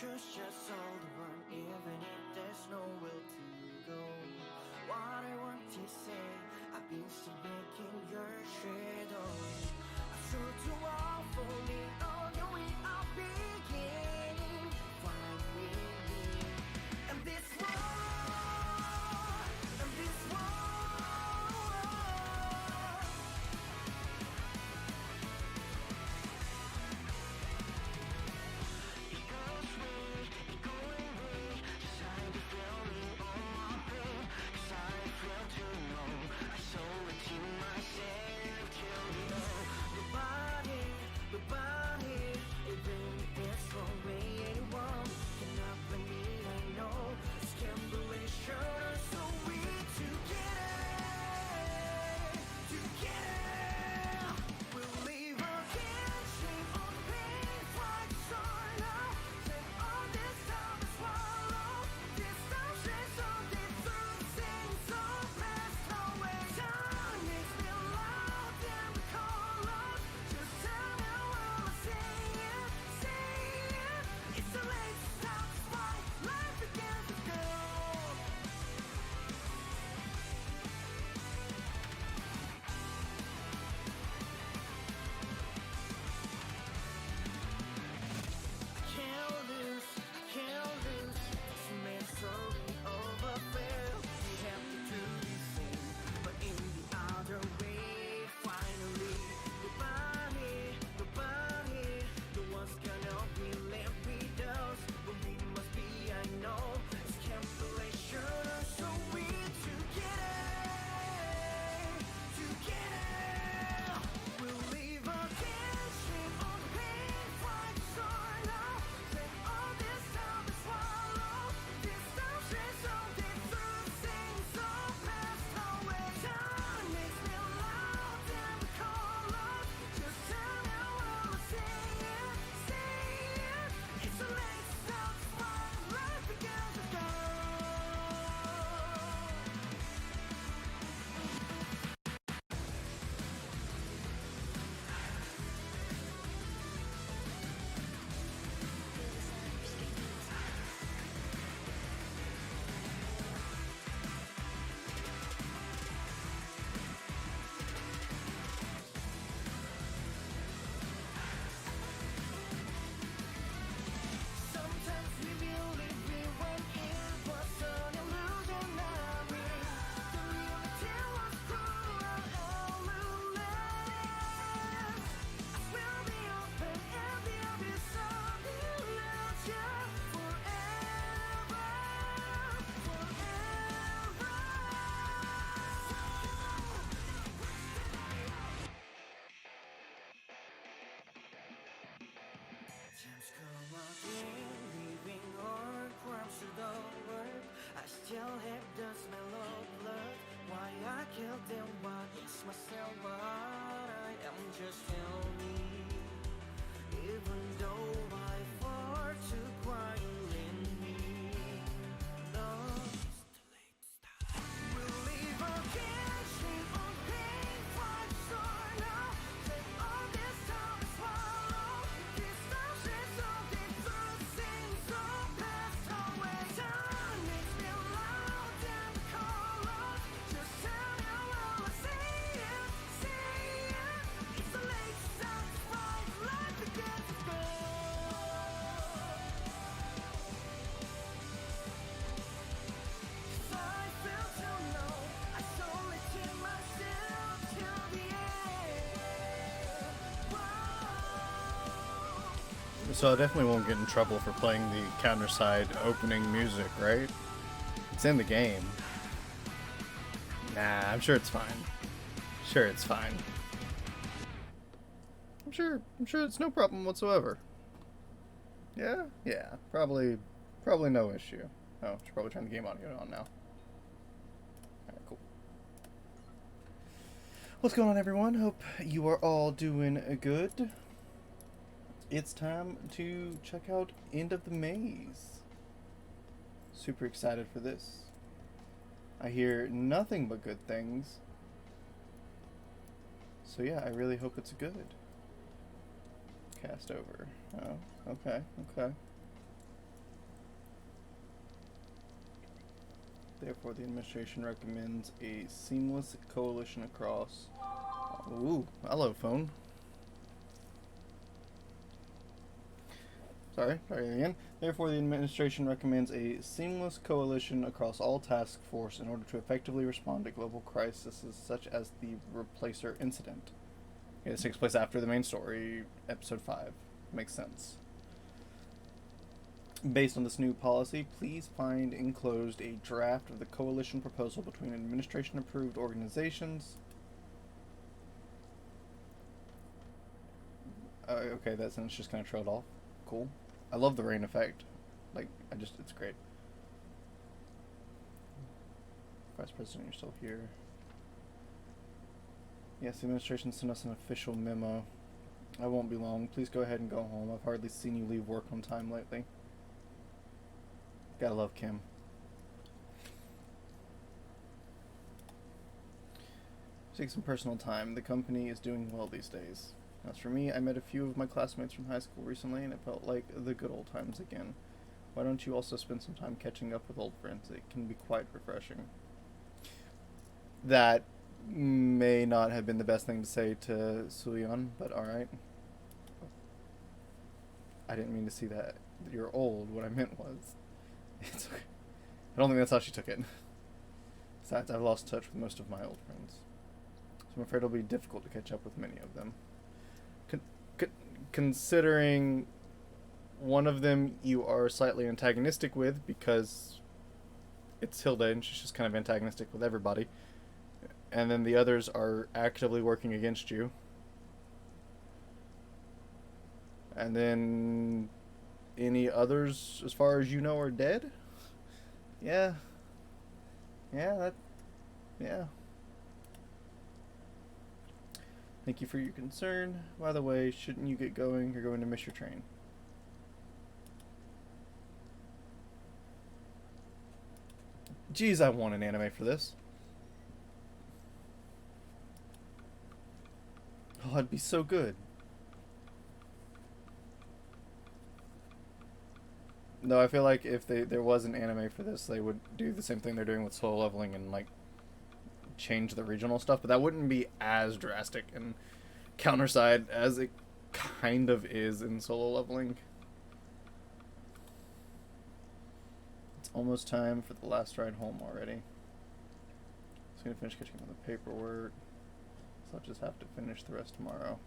choose just all the one, even if there's nowhere to go. What I want to say, I've been still making your shadow. I true to all for me, all the way I'll begin. Find me, and this world, and this world. It goes away, it going away. Just I be feeling on my pain. 'Cause I feel too low. I saw it in myself till you know. Nobody, even if it's wrong way anyone cannot blame me. I know this can be reassured, so we together. We'll leave again, shame on pain, fight sorrow. Take all this time to swallow. This time shares all the truth, sing so fast away. Time makes me loud and we call us. Just tell me while I say it, say it. It's too late to stop this fight. Life begins to go. Can't lose. This misery overfilled. We have to do the same, but in the other way. Finally, nobody, no one's gonna be left with us. But we must be, I know, it's cancellation. So we together. We'll leave again, shame on pain, fight sorrow. Take all this time to swallow. This time shares all the truth, sing so fast away. Time makes me loud and we call us. Just tell me while I say it, say it. It's too late to stop this fight. Life begins to go. Sometimes we believe we went in, but an illusion now we. The reality was cruel and ruthless. We'll be open and the abyss of illusion forever, forever. Times come again, leaving our crimes to the world. I still have the smell of blood. Why I killed them, what is myself, what I am, just tell me. Even though I fought to cry in me. No, it's too late to stop. We'll leave again, shame on pain, fight sorrow. Take all this time to swallow. This time shares all the truth, sing so fast away. Time makes me loud and we call us. Just tell me while I say it, say it. It's too late to stop this fight. Life begins to go. 'Cause I feel to know I saw it in myself till the end. Whoa. So I definitely won't get in trouble for playing the Counterside opening music, right? It's in the game. Nah, I'm sure it's fine. Sure, it's fine. I'm sure it's no problem whatsoever. Yeah, probably no issue. Oh, should probably turn the game audio on now. Alright, cool. What's going on, everyone? Hope you are all doing good. It's time to check out End of the Maze. Super excited for this. I hear nothing but good things. So yeah, I really hope it's good. Cast over. Oh, okay. Therefore, the administration recommends a seamless coalition across. Ooh, hello, phone. Sorry again. Therefore, the administration recommends a seamless coalition across all task force in order to effectively respond to global crises such as the Replacer incident. Okay, this takes place after the main story, episode 5. Makes sense. Based on this new policy, please find enclosed a draft of the coalition proposal between administration-approved organizations. Okay, that sentence just kind of trailed off. Cool. I love the rain effect. It's great. Vice President, you're still here. Yes, the administration sent us an official memo. I won't be long. Please go ahead and go home. I've hardly seen you leave work on time lately. Gotta love Kim. Take some personal time. The company is doing well these days. As for me, I met a few of my classmates from high school recently, and it felt like the good old times again. Why don't you also spend some time catching up with old friends? It can be quite refreshing. That may not have been the best thing to say to Suyeon, but alright. I didn't mean to see that you're old. What I meant was, it's okay. I don't think that's how she took it. Besides, I've lost touch with most of my old friends, so I'm afraid it'll be difficult to catch up with many of them. Considering one of them you are slightly antagonistic with because it's Hilda and she's just kind of antagonistic with everybody, and then the others are actively working against you, and then any others, as far as you know, are dead. Yeah. Thank you for your concern. By the way, shouldn't you get going? You're going to miss your train. Geez, I want an anime for this. Oh, it'd be so good. No, I feel like if there was an anime for this, they would do the same thing they're doing with Solo Leveling and change the regional stuff, but that wouldn't be as drastic in Counterside as it kind of is in Solo Leveling. It's almost time for the last ride home already. Just gonna finish catching up on the paperwork, so I'll just have to finish the rest tomorrow.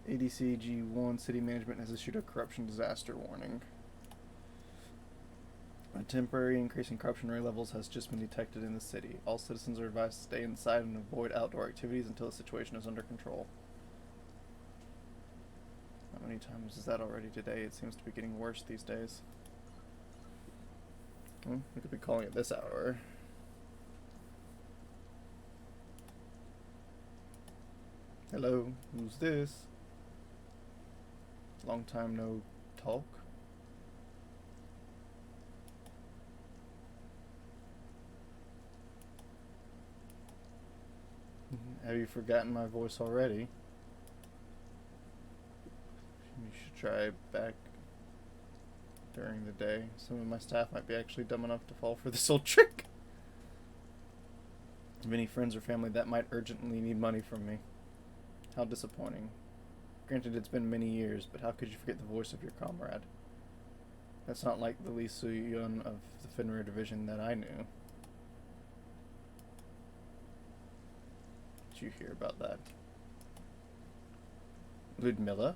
ADC G1 City Management has issued a corruption disaster warning. A temporary increase in corruption rate levels has just been detected in the city. All citizens are advised to stay inside and avoid outdoor activities until the situation is under control. How many times is that already today? It seems to be getting worse these days. We could be calling it this hour. Hello, who's this? Long time no talk. Have you forgotten my voice already? You should try back during the day. Some of my staff might be actually dumb enough to fall for this old trick. Have any friends or family that might urgently need money from me? How disappointing. Granted, it's been many years, but how could you forget the voice of your comrade? That's not like the Lee Soo-yeon of the Fenrir Division that I knew. Did you hear about that? Ludmilla?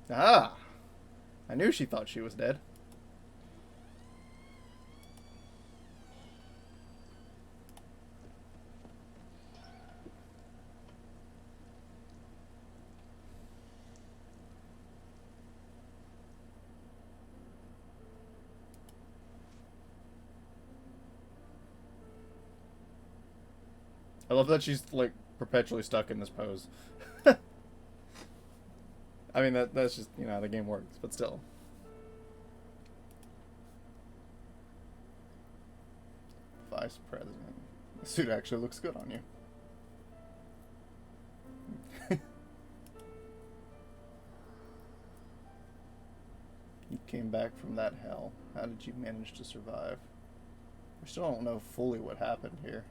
Ah! I knew she thought she was dead. I love that she's perpetually stuck in this pose. I mean that's just how the game works, but still. Vice President. The suit actually looks good on you. came back from that hell? How did you manage to survive? We still don't know fully what happened here.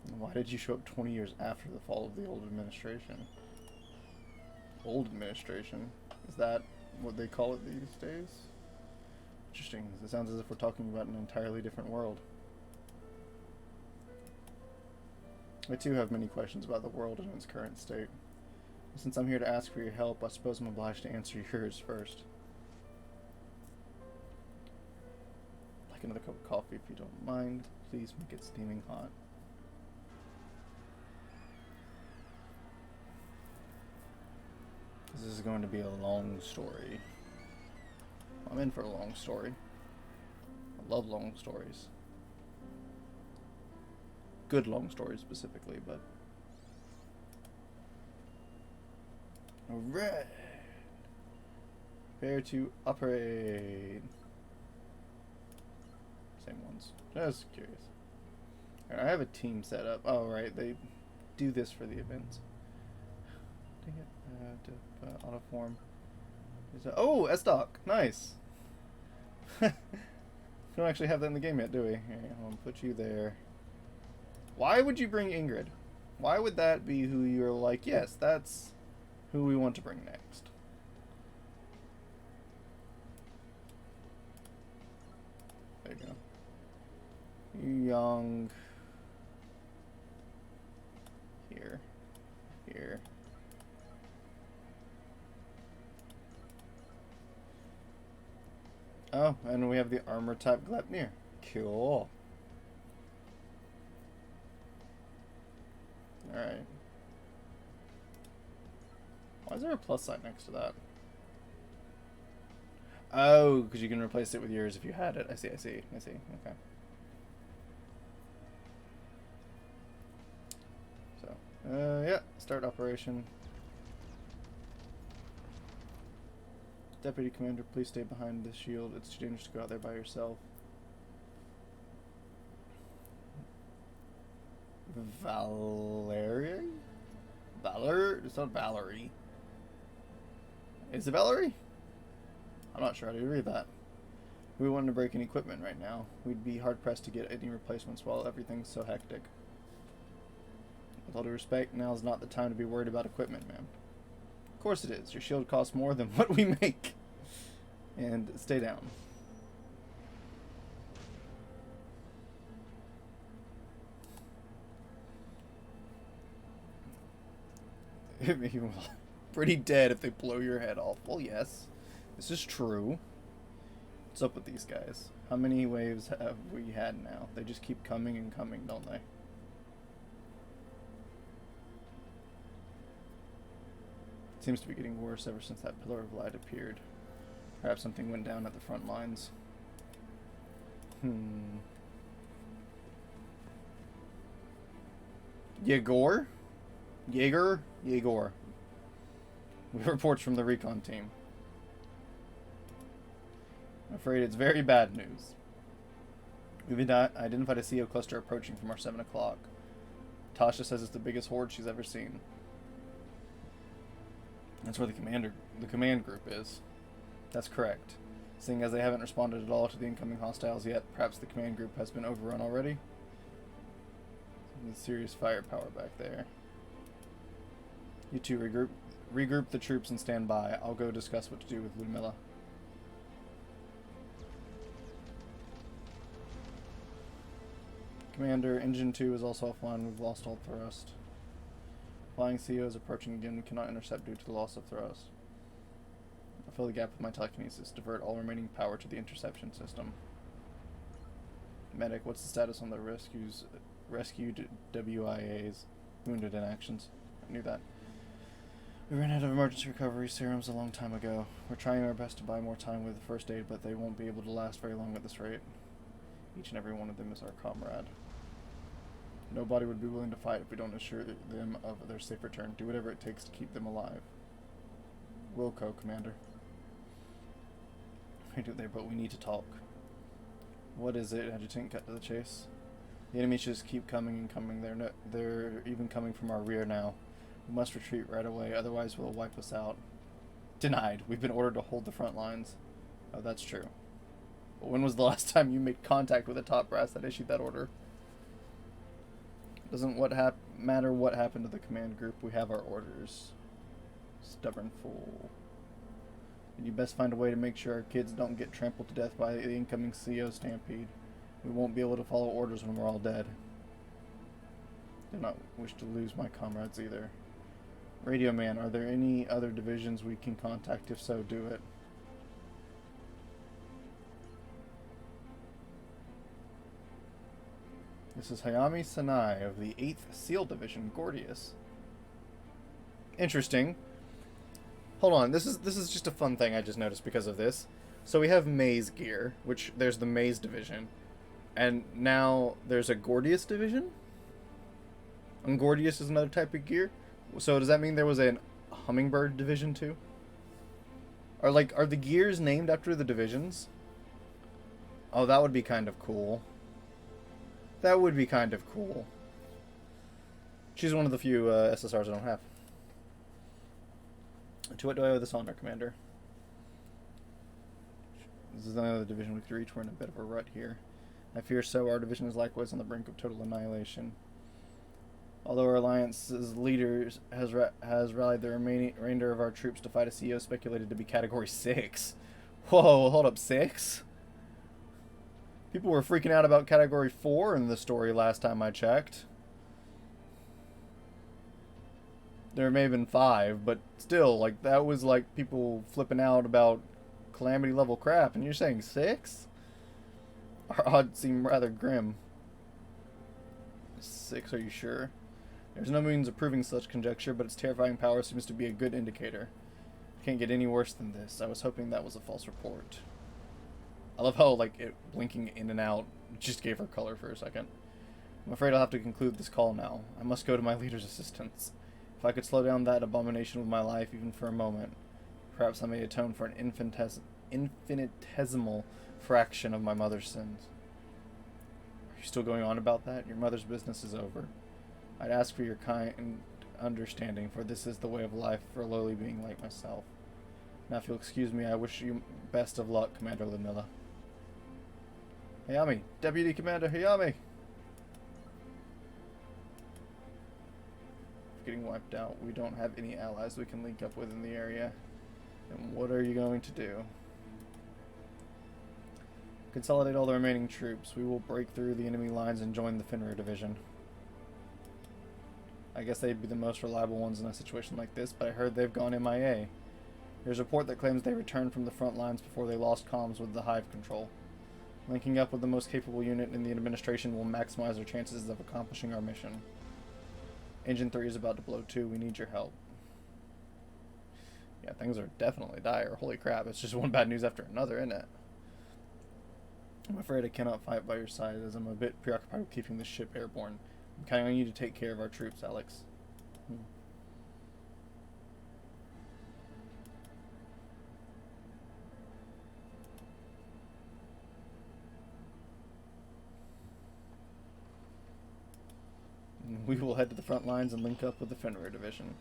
And why did you show up 20 years after the fall of the old administration? Old administration? Is that what they call it these days? Interesting. It sounds as if we're talking about an entirely different world. I too have many questions about the world in its current state. Since I'm here to ask for your help, I suppose I'm obliged to answer yours first. Like another cup of coffee if you don't mind. Please make it steaming hot. This is going to be a long story. I'm in for a long story. I love long stories. Good long stories specifically, but... Alright. Prepare to operate. Same ones. Just curious. Alright, I have a team set up. Oh, right. They do this for the events. Dang it. Auto form. Oh, S-Doc. Nice. We don't actually have that in the game yet, do we? Here, I'm gonna put you there. Why would you bring Ingrid? Why would that be who you're like, yes, that's who we want to bring next? There you go. Young. Here. Here. Oh, and we have the armor type Gleipnir. Cool. Alright. Why is there a plus sign next to that? Oh, because you can replace it with yours if you had it. I see. Okay. So, yeah, start operation. Deputy Commander, please stay behind the shield. It's too dangerous to go out there by yourself. Valerie? It's not Valerie. Is it Valerie? I'm not sure how to read that. If we wanted to break any equipment right now, we'd be hard-pressed to get any replacements while everything's so hectic. With all due respect, now's not the time to be worried about equipment, ma'am. Of course it is. Your shield costs more than what we make. And stay down. You're pretty dead if they blow your head off. Well, yes. This is true. What's up with these guys? How many waves have we had now? They just keep coming and coming, don't they? Seems to be getting worse ever since that pillar of light appeared. Perhaps something went down at the front lines. Yegor? Jaeger? Yegor. We have reports from the recon team. I'm afraid it's very bad news. We've identified a CO cluster approaching from our 7 o'clock. Tasha says it's the biggest horde she's ever seen. That's where the command group is. That's correct. Seeing as they haven't responded at all to the incoming hostiles yet, perhaps the command group has been overrun already? Some serious firepower back there. You two regroup the troops and stand by. I'll go discuss what to do with Ludmilla. Commander, Engine 2 is also offline. We've lost all thrust. Flying CO is approaching again. We cannot intercept due to the loss of thrust. I'll fill the gap with my telekinesis. Divert all remaining power to the interception system. Medic, what's the status on the rescued WIAs? Wounded in actions. I knew that. We ran out of emergency recovery serums a long time ago. We're trying our best to buy more time with the first aid, but they won't be able to last very long at this rate. Each and every one of them is our comrade. Nobody would be willing to fight if we don't assure them of their safe return. Do whatever it takes to keep them alive. Wilco, Commander. I do there, but we need to talk. What is it, Adjutant? Cut to the chase. The enemies just keep coming and coming. They're even coming from our rear now. We must retreat right away, otherwise we'll wipe us out. Denied. We've been ordered to hold the front lines. Oh, that's true. But when was the last time you made contact with the top brass that issued that order? Doesn't matter what happened to the command group, we have our orders. Stubborn fool. You best find a way to make sure our kids don't get trampled to death by the incoming CO stampede. We won't be able to follow orders when we're all dead. Do not wish to lose my comrades either. Radio man, are there any other divisions we can contact? If so, do it. This is Hayami Sanai of the 8th SEAL Division, Gordius. Interesting. Hold on, this is just a fun thing I just noticed because of this. So we have Maze gear, which there's the Maze division, and now there's a Gordius division? And Gordius is another type of gear? So does that mean there was a Hummingbird division too? Are the gears named after the divisions? Oh, that would be kind of cool. That would be kind of cool. She's one of the few SSRs I don't have. To what do I owe this honor, Commander? This is another division we could reach. We're in a bit of a rut here. I fear so. Our division is likewise on the brink of total annihilation. Although our alliance's leaders has rallied the remainder of our troops to fight a CO speculated to be Category 6. Whoa, hold up, 6? People were freaking out about Category 4 in the story last time I checked. There may have been 5, but still, like, that was like people flipping out about calamity level crap, and you're saying 6? Our odds seem rather grim. 6, are you sure? There's no means of proving such conjecture, but its terrifying power seems to be a good indicator. Can't get any worse than this. I was hoping that was a false report. I love how, like, it blinking in and out just gave her color for a second. I'm afraid I'll have to conclude this call now. I must go to my leader's assistance. If I could slow down that abomination with my life even for a moment, perhaps I may atone for an infinitesimal fraction of my mother's sins. Are you still going on about that? Your mother's business is over. I'd ask for your kind understanding, for this is the way of life for a lowly being like myself. Now, if you'll excuse me, I wish you best of luck, Commander Lamilla. Hayami! Deputy Commander Hayami! Getting wiped out. We don't have any allies we can link up with in the area. And what are you going to do? Consolidate all the remaining troops. We will break through the enemy lines and join the Fenrir Division. I guess they'd be the most reliable ones in a situation like this, but I heard they've gone MIA. There's a report that claims they returned from the front lines before they lost comms with the Hive control. Linking up with the most capable unit in the administration will maximize our chances of accomplishing our mission. Engine 3 is about to blow too. We need your help. Yeah, things are definitely dire. Holy crap, it's just one bad news after another, isn't it? I'm afraid I cannot fight by your side, as I'm a bit preoccupied with keeping the ship airborne. I'm counting on you to take care of our troops, Alex. We will head to the front lines and link up with the Fenrir Division.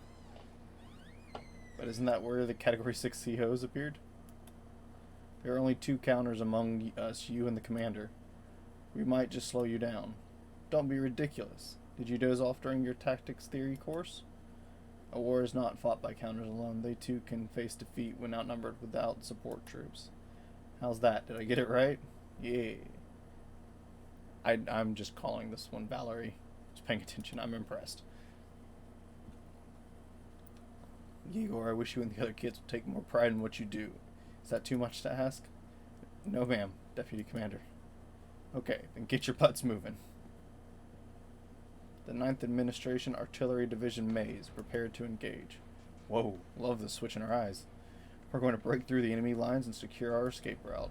But isn't that where the Category 6 COs appeared? There are only 2 counters among us, you and the commander. We might just slow you down. Don't be ridiculous. Did you doze off during your tactics theory course? A war is not fought by counters alone. They too can face defeat when outnumbered without support troops. How's that? Did I get it right? Yeah. I'm just calling this one Valerie. Just paying attention. I'm impressed. Igor, I wish you and the other kids would take more pride in what you do. Is that too much to ask? No, ma'am, Deputy Commander. Okay, then get your butts moving. The 9th Administration Artillery Division Maze, prepared to engage. Whoa, love the switch in our eyes. We're going to break through the enemy lines and secure our escape route.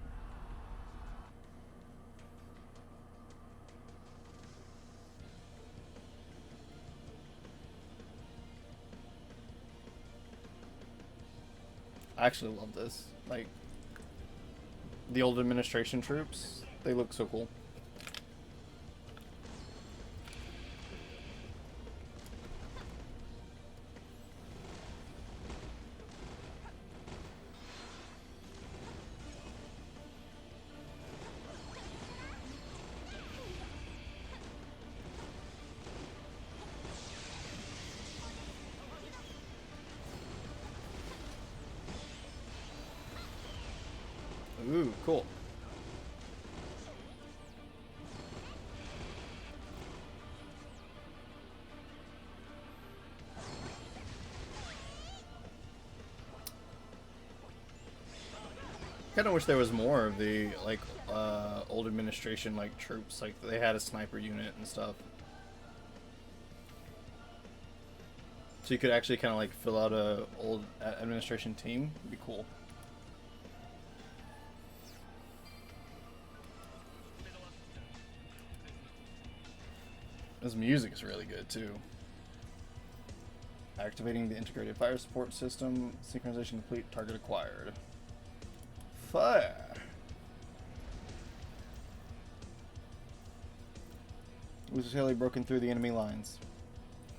I actually love this. Like, the old administration troops, they look so cool. Ooh, cool. Kind of wish there was more of the like old administration like troops. Like they had a sniper unit and stuff, so you could actually kind of like fill out a old administration team. It'd be cool. This music is really good too. Activating the integrated fire support system. Synchronization complete. Target acquired. Fire. We've successfully broken through the enemy lines.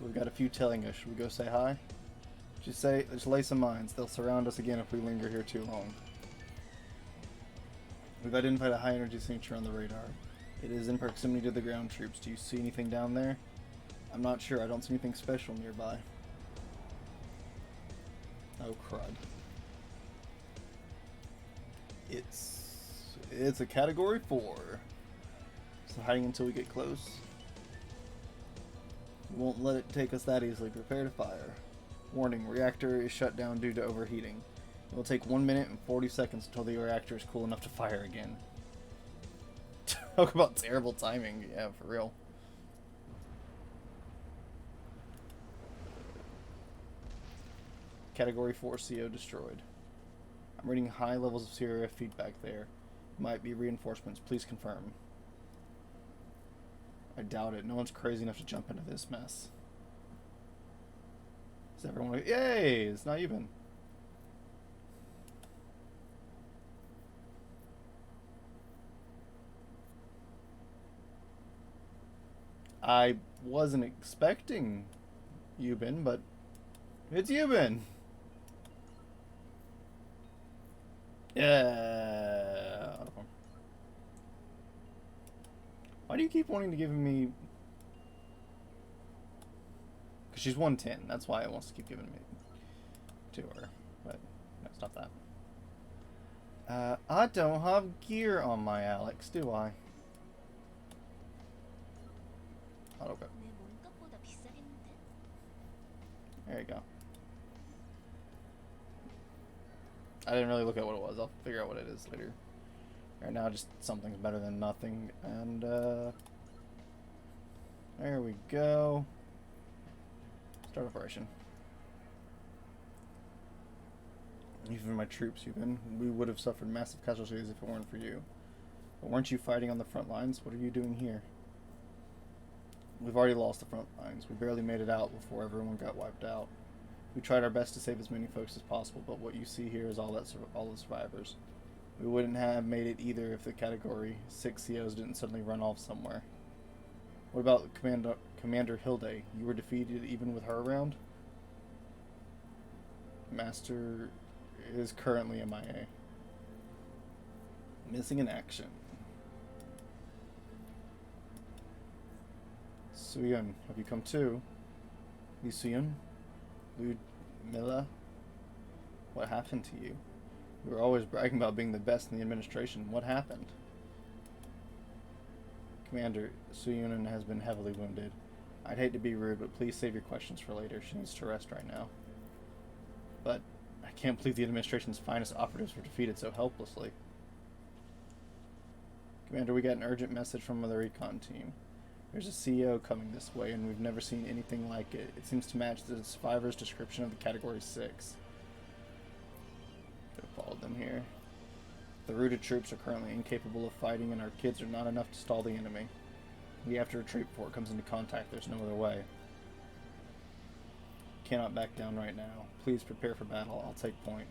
We've got a few telling us. Should we go say hi? Just lay some mines. They'll surround us again if we linger here too long. We've identified a high energy signature on the radar. It is in proximity to the ground troops. Do you see anything down there? I'm not sure. I don't see anything special nearby. Oh crud. It's a category 4. So hiding until we get close. We won't let it take us that easily. Prepare to fire. Warning, reactor is shut down due to overheating. It will take 1 minute and 40 seconds until the reactor is cool enough to fire again. Talk about terrible timing. Yeah, for real. Category 4 CO destroyed. I'm reading high levels of CRF feedback there. Might be reinforcements. Please confirm. I doubt it. No one's crazy enough to jump into this mess. Is everyone... Yay! It's not even. I wasn't expecting Yubin, but it's Yubin. Yeah. Why do you keep wanting to give me... Because she's 110. That's why it wants to keep giving me to her. But no, it's not that. I don't have gear on my Alex, do I? Auto go. There you go. I didn't really look at what it was. I'll figure out what it is later. Right now, just something's better than nothing. And, there we go. Start operation. Even my troops, we would have suffered massive casualties if it weren't for you. But weren't you fighting on the front lines? What are you doing here? We've already lost the front lines. We barely made it out before everyone got wiped out. We tried our best to save as many folks as possible, but what you see here is all the survivors. We wouldn't have made it either if the Category 6 COs didn't suddenly run off somewhere. What about Commander Hilde? You were defeated even with her around? Master is currently MIA. Missing in action. Suyun, have you come too? Lee Suyun? Ludmilla? What happened to you? You were always bragging about being the best in the administration. What happened? Commander, Suyunin has been heavily wounded. I'd hate to be rude, but please save your questions for later. She needs to rest right now. But I can't believe the administration's finest operatives were defeated so helplessly. Commander, we got an urgent message from the recon team. There's a CEO coming this way, and we've never seen anything like it. It seems to match the survivor's description of the Category 6. Could have followed them here. The routed troops are currently incapable of fighting, and our kids are not enough to stall the enemy. We have to retreat before it comes into contact. There's no other way. Cannot back down right now. Please prepare for battle. I'll take point.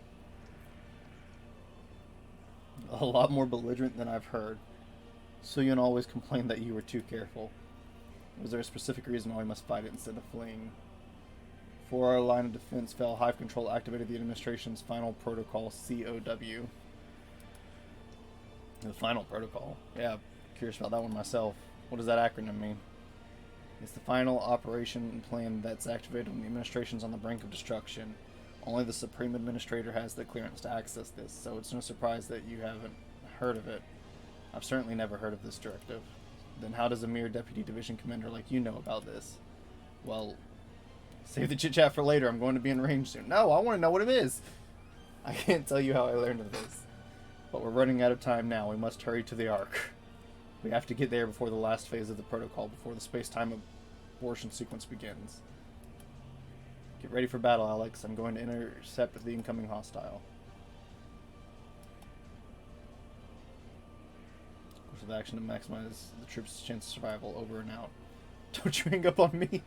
A lot more belligerent than I've heard. Suyun always complained that you were too careful. Was there a specific reason why we must fight it instead of fleeing? Before our line of defense fell, Hive Control activated the administration's final protocol, COW. The final protocol? Yeah, curious about that one myself. What does that acronym mean? It's the final operation plan that's activated when the administration's on the brink of destruction. Only the Supreme Administrator has the clearance to access this, so it's no surprise that you haven't heard of it. I've certainly never heard of this directive. Then how does a mere deputy division commander like you know about this? Well, save the chit-chat for later. I'm going to be in range soon. No, I want to know what it is. I can't tell you how I learned of this. But we're running out of time now. We must hurry to the Ark. We have to get there before the last phase of the protocol, before the space-time abortion sequence begins. Get ready for battle, Alex. I'm going to intercept the incoming hostile. Course of action to maximize the troops' chance of survival. Over and out. Don't you hang up on me.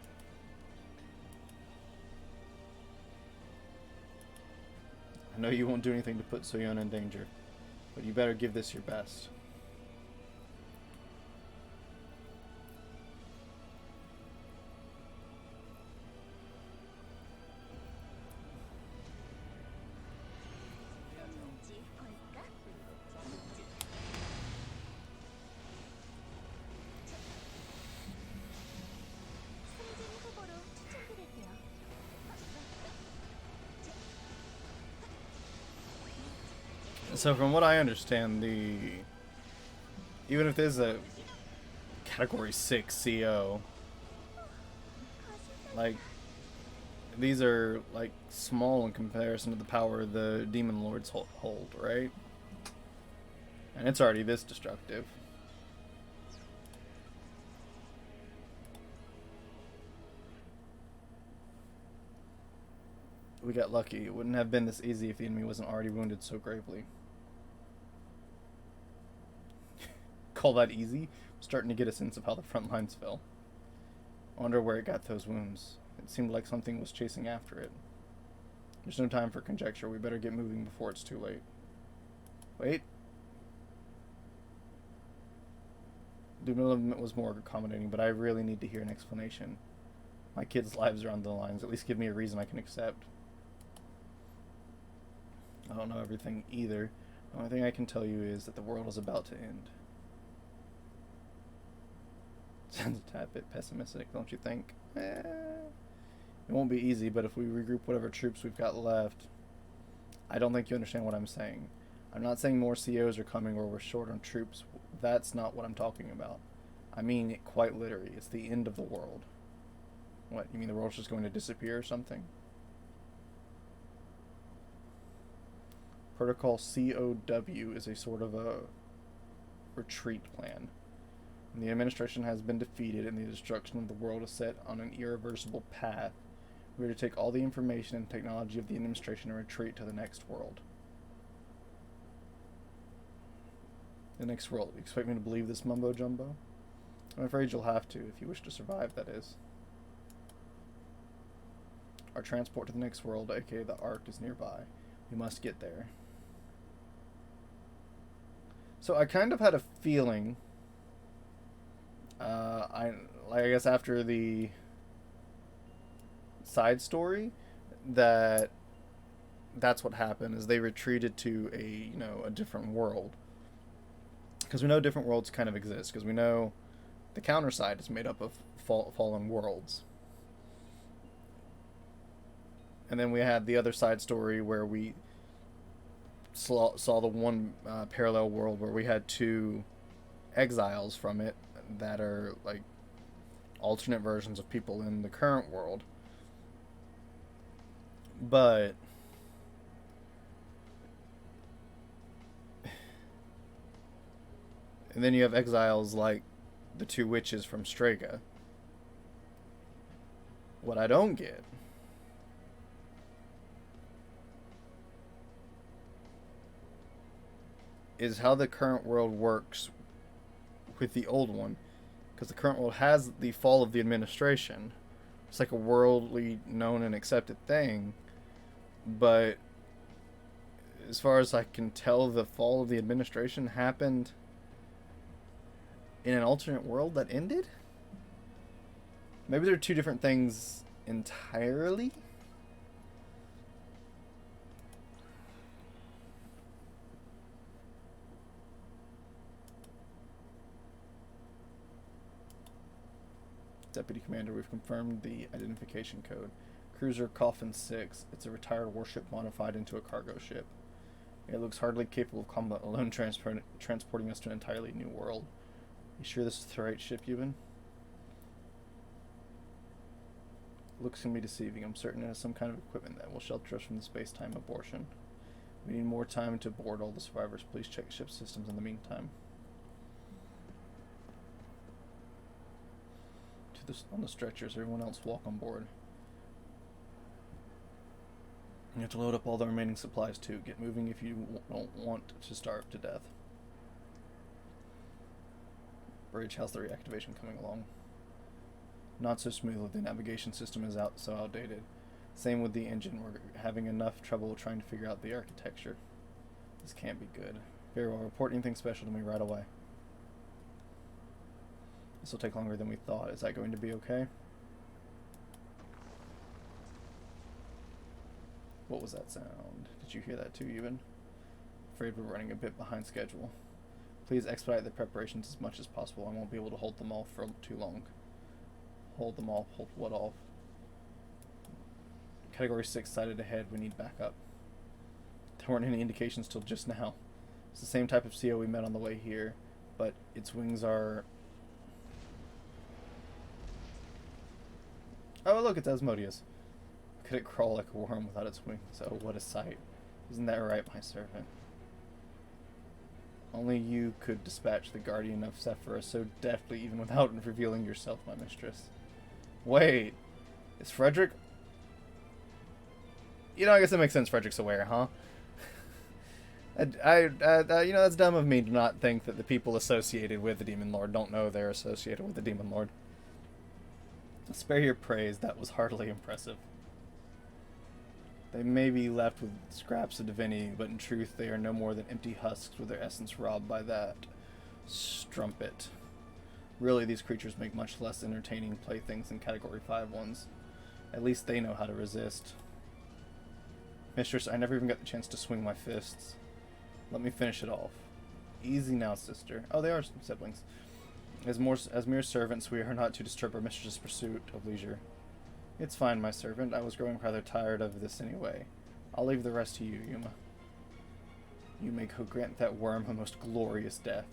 I know you won't do anything to put Soyona in danger, but you better give this your best. So from what I understand, even if there's a category 6 CO, like, these are like small in comparison to the power the demon lords hold, right? And it's already this destructive. We got lucky. It wouldn't have been this easy if the enemy wasn't already wounded so gravely. Call that easy? I'm starting to get a sense of how the front lines fell. I wonder where it got those wounds. It seemed like something was chasing after it. There's no time for conjecture. We better get moving before it's too late. Wait. The movement was more accommodating, but I really need to hear an explanation. My kids' lives are on the lines. At least give me a reason I can accept. I don't know everything either. The only thing I can tell you is that the world is about to end. Sounds a tad bit pessimistic, don't you think? It won't be easy, but if we regroup whatever troops we've got left... I don't think you understand what I'm saying. I'm not saying more COs are coming or we're short on troops. That's not what I'm talking about. I mean it quite literally. It's the end of the world. What, you mean the world's just going to disappear or something? Protocol COW is a sort of a retreat plan. The administration has been defeated and the destruction of the world is set on an irreversible path. We are to take all the information and technology of the administration and retreat to the next world. The next world. You expect me to believe this mumbo jumbo? I'm afraid you'll have to, if you wish to survive, that is. Our transport to the next world, aka the Ark, is nearby. We must get there. So I kind of had a feeling... I guess after the side story, that's what happened, is they retreated to a different world. Because we know different worlds kind of exist, because we know the Counterside is made up of fallen worlds. And then we had the other side story where we saw the one parallel world where we had two exiles from it that are like alternate versions of people in the current world. But and then you have exiles like the two witches from Strega. What I don't get is how the current world works with the old one, because the current world has the fall of the administration. It's like a worldly known and accepted thing, but as far as I can tell, the fall of the administration happened in an alternate world that ended? Maybe they're two different things entirely? Deputy Commander, we've confirmed the identification code. Cruiser Coffin 6. It's a retired warship modified into a cargo ship. It looks hardly capable of combat alone, transporting us to an entirely new world. You sure this is the right ship, Yuban? Looks can be deceiving. I'm certain it has some kind of equipment that will shelter us from the space-time abortion. We need more time to board all the survivors. Please check ship systems in the meantime. On the stretchers, everyone else walk on board. You have to load up all the remaining supplies too. Get moving if you don't want to starve to death. Bridge, how's the reactivation coming along? Not so smoothly. The navigation system is so outdated. Same with the engine. We're having enough trouble trying to figure out the architecture. This can't be good. Very well. Report anything special to me right away. This will take longer than we thought. Is that going to be okay? What was that sound? Did you hear that too, Ewan? Afraid we're running a bit behind schedule. Please expedite the preparations as much as possible. I won't be able to hold them all for too long. Hold them all? Hold what all? Category 6 sighted ahead. We need backup. There weren't any indications till just now. It's the same type of CO we met on the way here, but its wings are... Oh, look, it's Asmodeus. Could it crawl like a worm without its wings? Oh, what a sight. Isn't that right, my servant? Only you could dispatch the guardian of Sephira so deftly, even without revealing yourself, my mistress. Wait, is Frederick... You know, I guess it makes sense Frederick's aware, huh? You know, that's dumb of me to not think that the people associated with the Demon Lord don't know they're associated with the Demon Lord. Spare your praise, that was hardly impressive. They may be left with scraps of divinity, but in truth they are no more than empty husks with their essence robbed by that strumpet. Really, these creatures make much less entertaining playthings than Category 5 ones. At least they know how to resist. Mistress, I never even got the chance to swing my fists. Let me finish it off. Easy now, sister. Oh, they are siblings. As mere servants, we are not to disturb our mistress's pursuit of leisure. It's fine, my servant. I was growing rather tired of this anyway. I'll leave the rest to you, Yuma. You may grant that worm a most glorious death.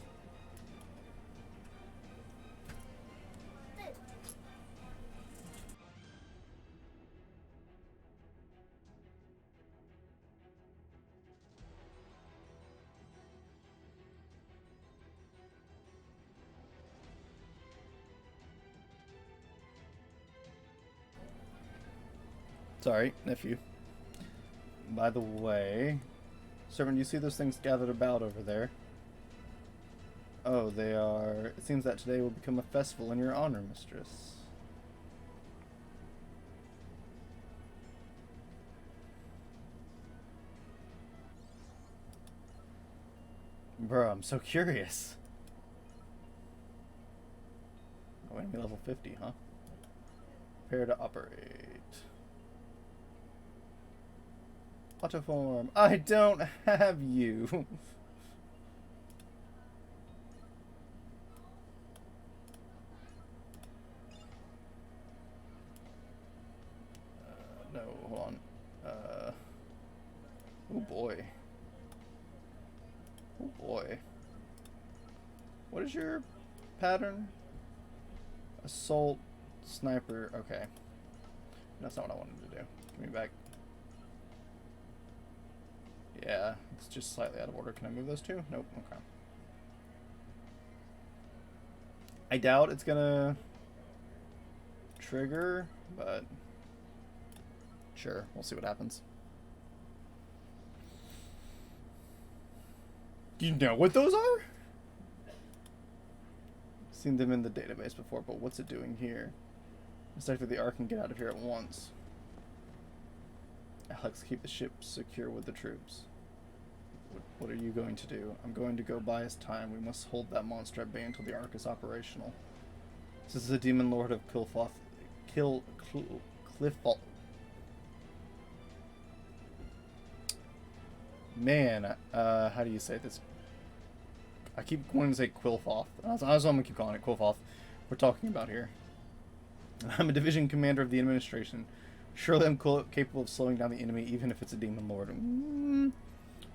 Sorry, nephew. By the way, servant, you see those things gathered about over there? Oh, they are... It seems that today will become a festival in your honor, mistress. Bro, I'm so curious. Oh, enemy level 50, huh? Prepare to operate. Autoform. I don't have you. No, hold on. Oh boy. Oh boy. What is your pattern? Assault, sniper. Okay. That's not what I wanted to do. Give me back. Yeah, it's just slightly out of order. Can I move those two? Nope. Okay. I doubt it's gonna trigger, but sure, we'll see what happens. Do you know what those are? Seen them in the database before, but what's it doing here? Let's activate the Ark and get out of here at once. Alex, keep the ship secure with the troops. What are you going to do? I'm going to go buy us time. We must hold that monster at bay until the Ark is operational. This is the Demon Lord of Cliffall. Man, how do you say this? I keep wanting to say Quilfoth. That's what I'm going to keep calling it, Quilfoth. We're talking about here. I'm a division commander of the administration. Surely I'm capable of slowing down the enemy, even if it's a Demon Lord.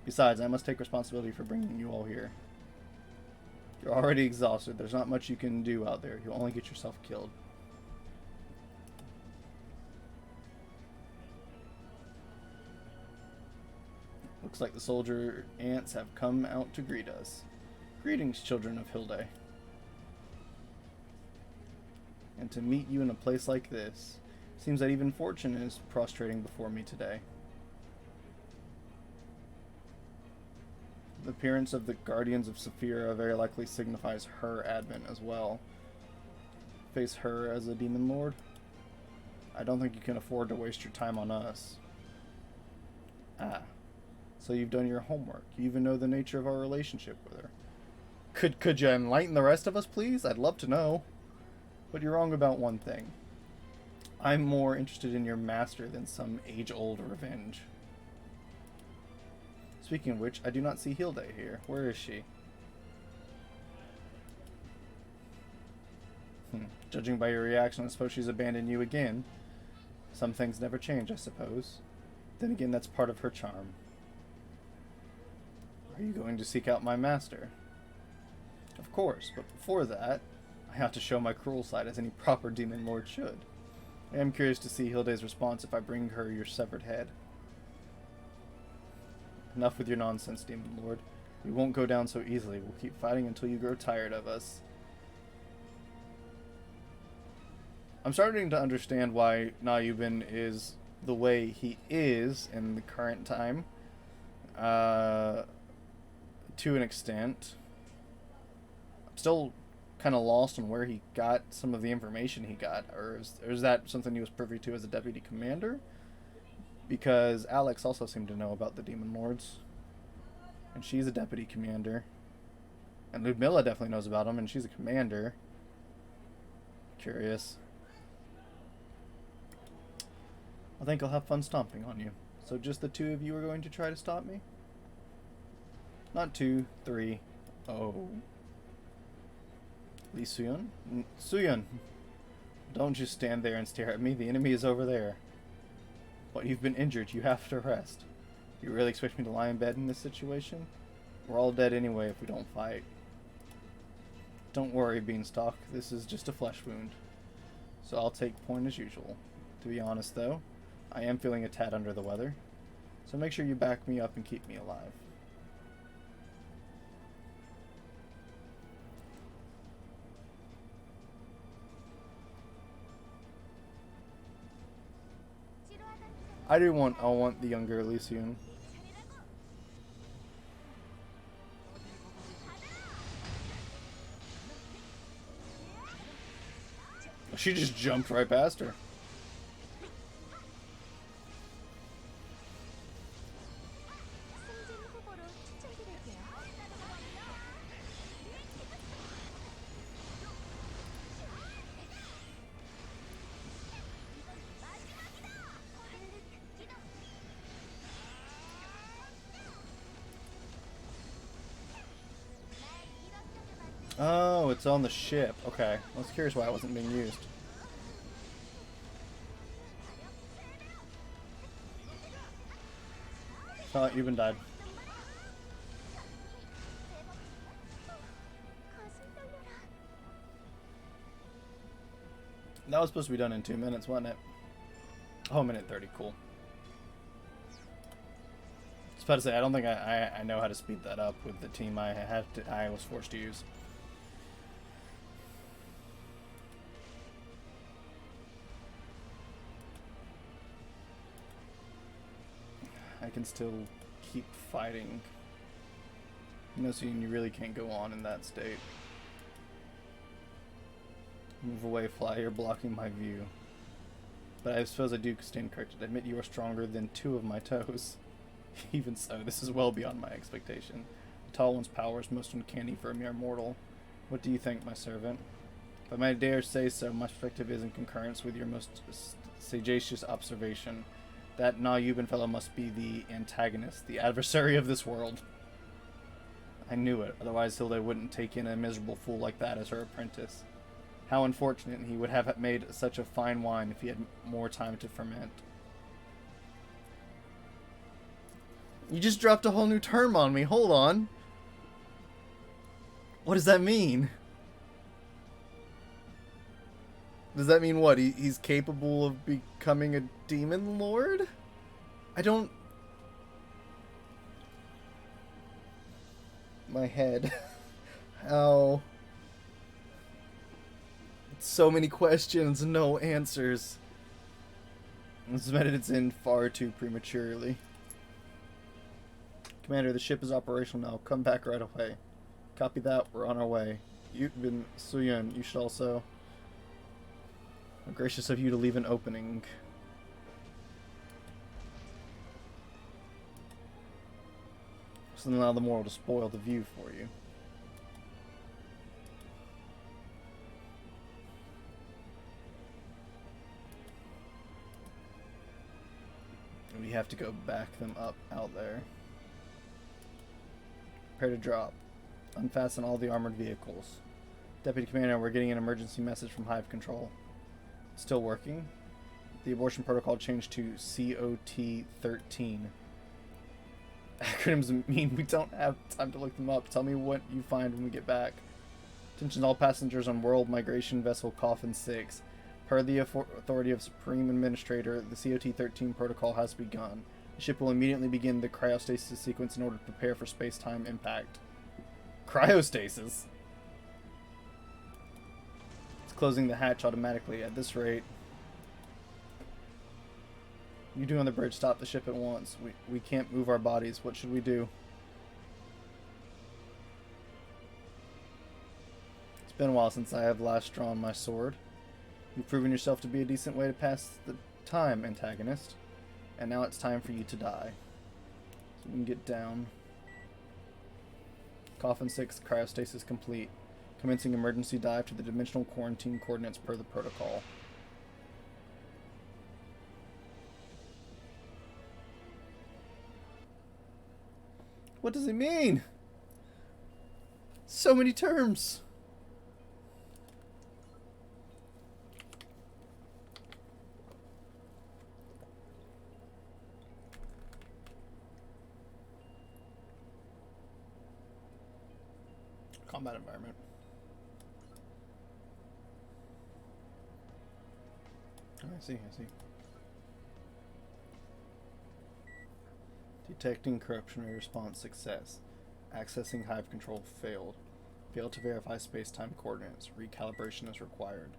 Besides, I must take responsibility for bringing you all here. You're already exhausted. There's not much you can do out there. You'll only get yourself killed. Looks like the soldier ants have come out to greet us. Greetings, children of Hilde. And to meet you in a place like this. Seems that even fortune is prostrating before me today. The appearance of the Guardians of Saphira very likely signifies her advent as well. Face her as a demon lord? I don't think you can afford to waste your time on us. Ah. So you've done your homework. You even know the nature of our relationship with her. Could you enlighten the rest of us, please? I'd love to know. But you're wrong about one thing. I'm more interested in your master than some age-old revenge. Speaking of which, I do not see Hilde here. Where is she? Judging by your reaction, I suppose she's abandoned you again. Some things never change, I suppose. Then again, that's part of her charm. Are you going to seek out my master? Of course, but before that, I have to show my cruel side as any proper demon lord should. I am curious to see Hilde's response if I bring her your severed head. Enough with your nonsense, demon lord. We won't go down so easily. We'll keep fighting until you grow tired of us. I'm starting to understand why Nayubin is the way he is in the current time. To an extent. I'm still kind of lost on where he got some of the information he got. Or is that something he was privy to as a deputy commander? Because Alex also seemed to know about the Demon Lords. And she's a deputy commander. And Ludmilla definitely knows about them, and she's a commander. Curious. I think I'll have fun stomping on you. So just the two of you are going to try to stop me? Not 2, 3. Oh. Lee Suyun? Suyun! Don't just stand there and stare at me. The enemy is over there. But you've been injured. You have to rest. You really expect me to lie in bed in this situation? We're all dead anyway if we don't fight. Don't worry, Beanstalk. This is just a flesh wound. So I'll take point as usual. To be honest, though, I am feeling a tad under the weather. So make sure you back me up and keep me alive. I want the younger Elysian. She just jumped right past her. Oh, it's on the ship. Okay. I was curious why it wasn't being used. Oh, you've been died. That was supposed to be done in 2 minutes, wasn't it? Oh, 1:30. Cool. I was about to say, I don't think I know how to speed that up with the team I was forced to use. I can still keep fighting. No, so you really can't go on in that state. Move away, fly, you're blocking my view. But I suppose I do stand corrected. Admit you are stronger than 2 of my toes. Even so, this is well beyond my expectation. The tall one's power is most uncanny for a mere mortal. What do you think, my servant? If I might dare say so, my perspective is in concurrence with your most sagacious observation. That Nayubin fellow must be the antagonist, the adversary of this world. I knew it, otherwise Hilde wouldn't take in a miserable fool like that as her apprentice. How unfortunate he would have made such a fine wine if he had more time to ferment. You just dropped a whole new term on me. Hold on. What does that mean? Does that mean what? He's capable of becoming a demon lord? I don't... My head. How? So many questions, no answers. This submitted its in far too prematurely. Commander, the ship is operational now. Come back right away. Copy that. We're on our way. You've been Suyun. You should also... How gracious of you to leave an opening. Doesn't allow the moral to spoil the view for you. We have to go back them up out there. Prepare to drop. Unfasten all the armored vehicles. Deputy Commander, we're getting an emergency message from Hive Control. Still working? The abortion protocol changed to COT-13. Acronyms mean we don't have time to look them up. Tell me what you find when we get back. Attention all passengers on World Migration Vessel Coffin 6. Per the authority of Supreme Administrator, the COT-13 protocol has begun. The ship will immediately begin the cryostasis sequence in order to prepare for space-time impact. Cryostasis? It's closing the hatch automatically. At this rate... You do on the bridge, stop the ship at once. We can't move our bodies. What should we do? It's been a while since I have last drawn my sword. You've proven yourself to be a decent way to pass the time, antagonist. And now it's time for you to die. So we can get down. Coffin 6, cryostasis complete. Commencing emergency dive to the dimensional quarantine coordinates per the protocol. What does it mean? So many terms. Combat environment. Oh, I see. Detecting corruption response success. Accessing Hive Control failed. Failed to verify space-time coordinates. Recalibration is required.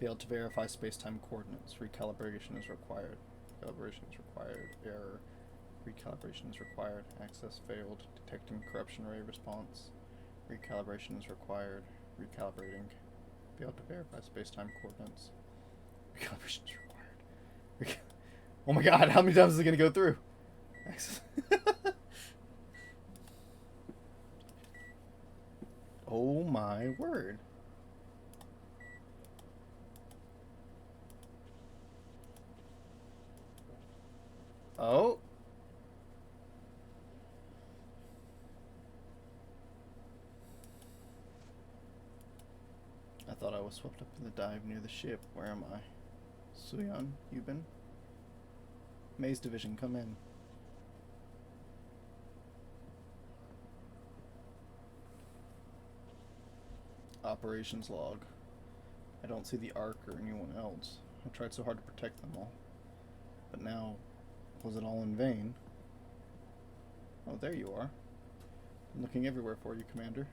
Failed to verify space-time coordinates. Recalibration is required. Calibration is required. Error. Recalibration is required. Access failed. Detecting corruption ray response. Recalibration is required. Recalibrating. Failed to verify space-time coordinates. Recalibration is required. Oh my god, how many times is it going to go through? Oh my word. Oh. I thought I was swept up in the dive near the ship. Where am I? Suyun, Yubin? Maze Division, come in. Operations log. I don't see the Ark or anyone else. I tried so hard to protect them all. But now, was it all in vain? Oh, there you are. I'm looking everywhere for you, Commander.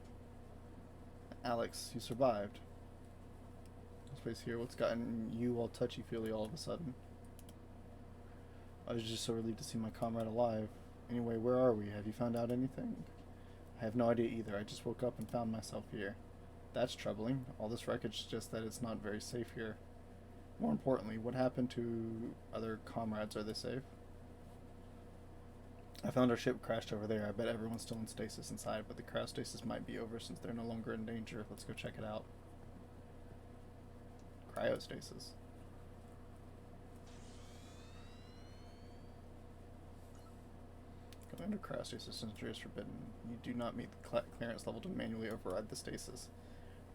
Alex, you survived. Space here, what's gotten you all touchy-feely all of a sudden? I was just so relieved to see my comrade alive. Anyway, where are we? Have you found out anything? I have no idea either. I just woke up and found myself here. That's troubling. All this wreckage suggests that it's not very safe here. More importantly, what happened to other comrades? Are they safe? I found our ship crashed over there. I bet everyone's still in stasis inside, but the cryostasis might be over since they're no longer in danger. Let's go check it out. Cryostasis. Going under cryostasis entry is forbidden. You do not meet the clearance level to manually override the stasis.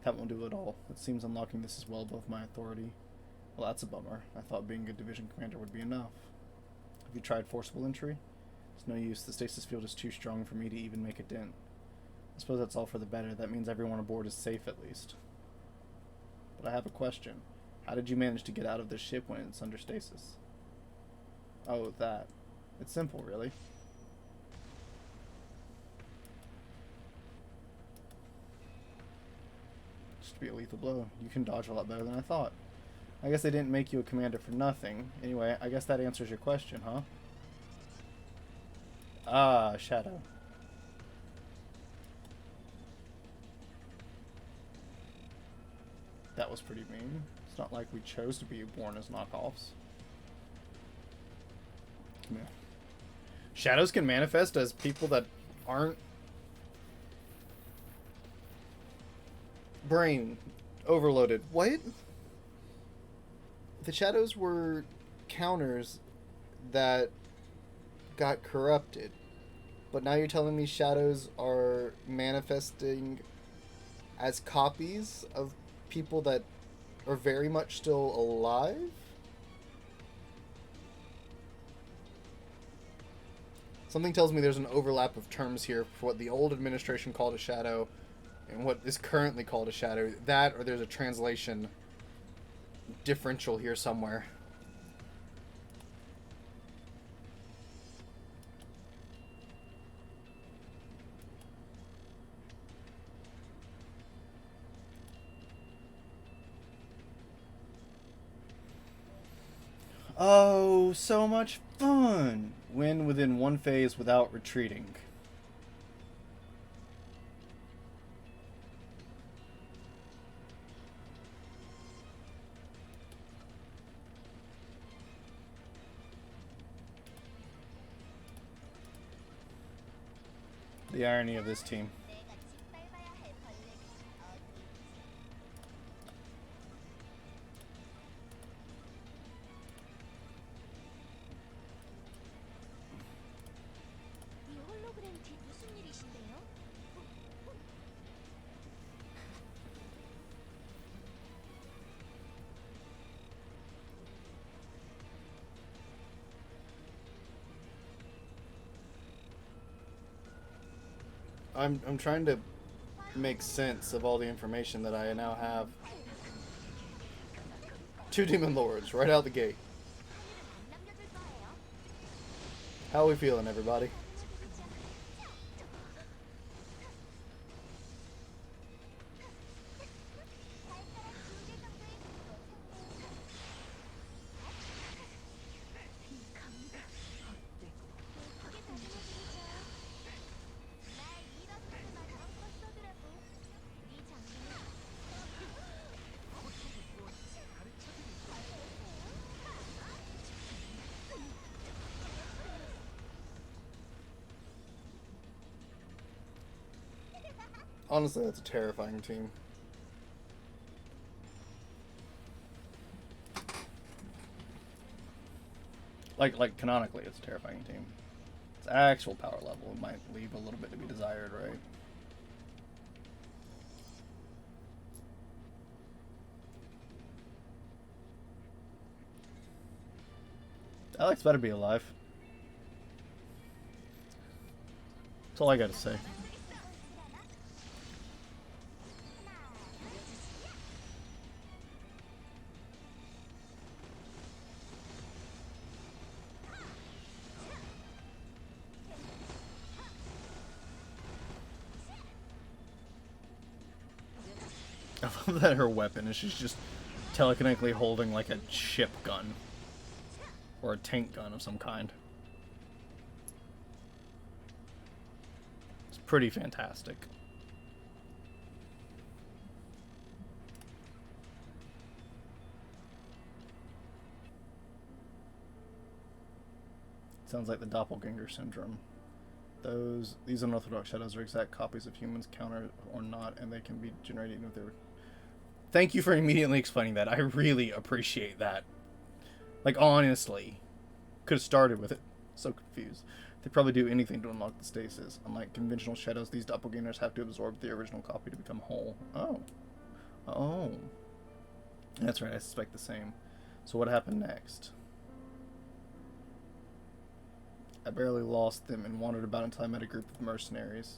That won't do at all. It seems unlocking this is well above my authority. Well, that's a bummer. I thought being a division commander would be enough. Have you tried forcible entry? It's no use. The stasis field is too strong for me to even make a dent. I suppose that's all for the better. That means everyone aboard is safe at least. But I have a question. How did you manage to get out of this ship when it's under stasis? Oh, that. It's simple, really. Just to be a lethal blow. You can dodge a lot better than I thought. I guess they didn't make you a commander for nothing. Anyway, I guess that answers your question, huh? Ah, Shadow. That was pretty mean. It's not like we chose to be born as knockoffs. Come here. Shadows can manifest as people that aren't brain overloaded. What? The shadows were counters that got corrupted. But now you're telling me shadows are manifesting as copies of people that are very much still alive? Something tells me there's an overlap of terms here for what the old administration called a shadow and what is currently called a shadow. That, or there's a translation differential here somewhere. Oh, so much fun! Win within one phase without retreating. The irony of this team. I'm trying to make sense of all the information that I now have. 2 Demon Lords right out the gate. How are we feeling, everybody? Honestly, that's a terrifying team. Like canonically, it's a terrifying team. Its actual power level might leave a little bit to be desired, right? Alex better be alive. That's all I gotta say. I love that her weapon is she's just telekinetically holding like a ship gun. Or a tank gun of some kind. It's pretty fantastic. Sounds like the doppelganger syndrome. These unorthodox shadows are exact copies of humans, counter or not, and they can be generated with their... Thank you for immediately explaining that. I really appreciate that. Like, honestly. Could have started with it. So confused. They probably do anything to unlock the stasis. Unlike conventional shadows, these doppelgangers have to absorb the original copy to become whole. Oh. Oh. That's right, I suspect the same. So what happened next? I barely lost them and wandered about until I met a group of mercenaries.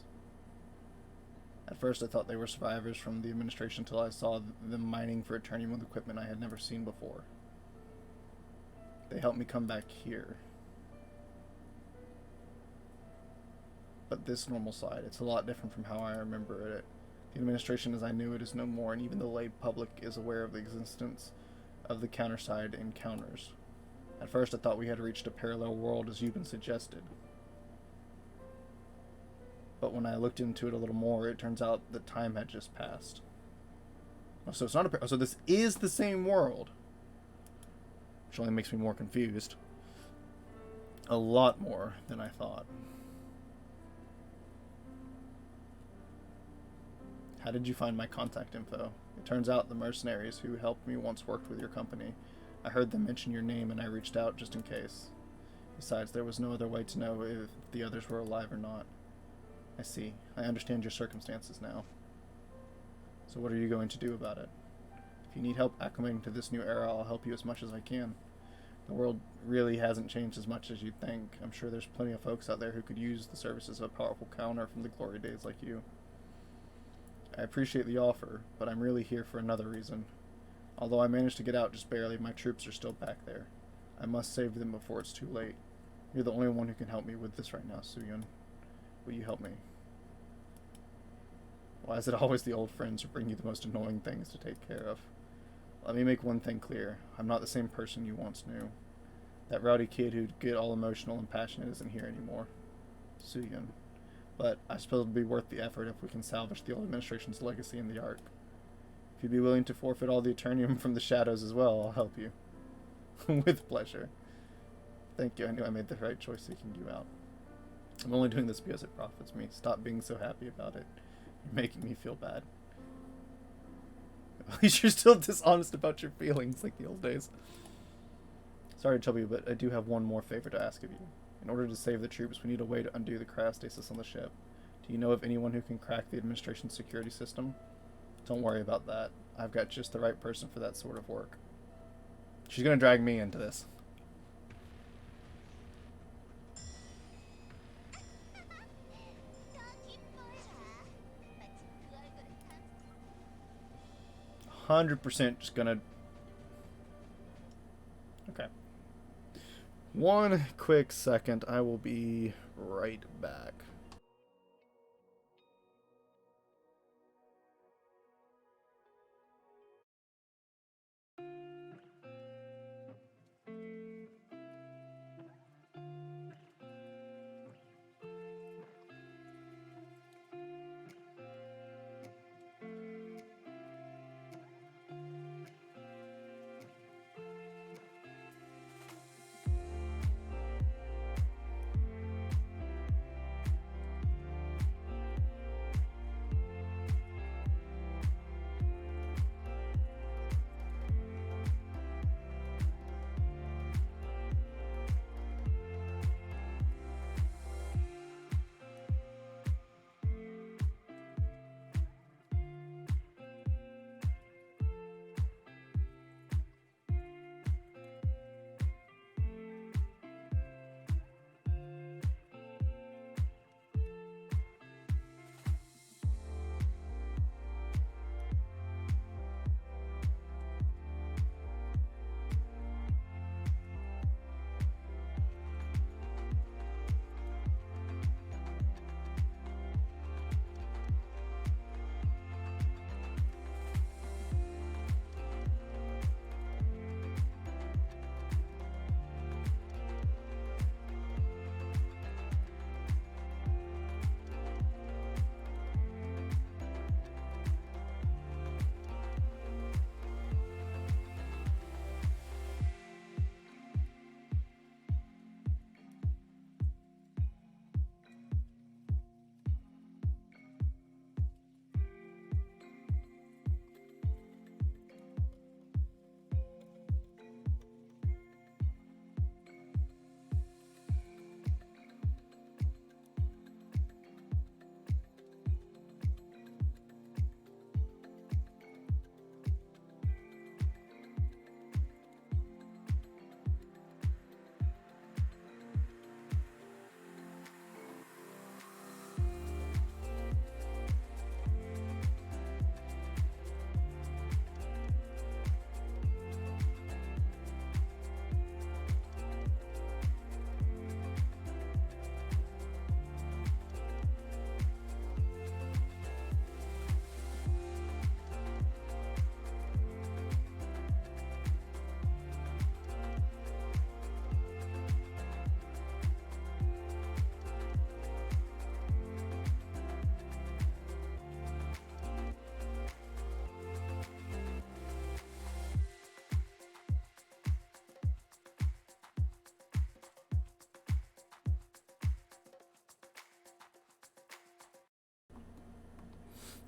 At first I thought they were survivors from the administration until I saw them mining for Eternium with equipment I had never seen before. They helped me come back here. But this normal side, it's a lot different from how I remember it. The administration as I knew it is no more, and even the lay public is aware of the existence of the Counterside encounters. At first I thought we had reached a parallel world as you've been suggested. But when I looked into it a little more, it turns out that time had just passed. So it's not a so this is the same world. Which only makes me more confused. A lot more than I thought. How did you find my contact info? It turns out the mercenaries who helped me once worked with your company. I heard them mention your name and I reached out just in case. Besides, there was no other way to know if the others were alive or not. I see. I understand your circumstances now. So what are you going to do about it? If you need help acclimating to this new era, I'll help you as much as I can. The world really hasn't changed as much as you'd think. I'm sure there's plenty of folks out there who could use the services of a powerful counter from the glory days like you. I appreciate the offer, but I'm really here for another reason. Although I managed to get out just barely, my troops are still back there. I must save them before it's too late. You're the only one who can help me with this right now, Suyun. Will you help me? Why is it always the old friends who bring you the most annoying things to take care of? Let me make one thing clear. I'm not the same person you once knew. That rowdy kid who'd get all emotional and passionate isn't here anymore. Suyun. But I suppose it'll be worth the effort if we can salvage the old administration's legacy in the Ark. If you'd be willing to forfeit all the Eternium from the shadows as well, I'll help you. With pleasure. Thank you. I knew I made the right choice seeking you out. I'm only doing this because it profits me. Stop being so happy about it. You're making me feel bad. At least you're still dishonest about your feelings like the old days. Sorry to trouble you, but I do have one more favor to ask of you. In order to save the troops, we need a way to undo the cryostasis on the ship. Do you know of anyone who can crack the administration's security system? Don't worry about that. I've got just the right person for that sort of work. She's gonna drag me into this. %, just gonna... Okay. One quick second. I will be right back.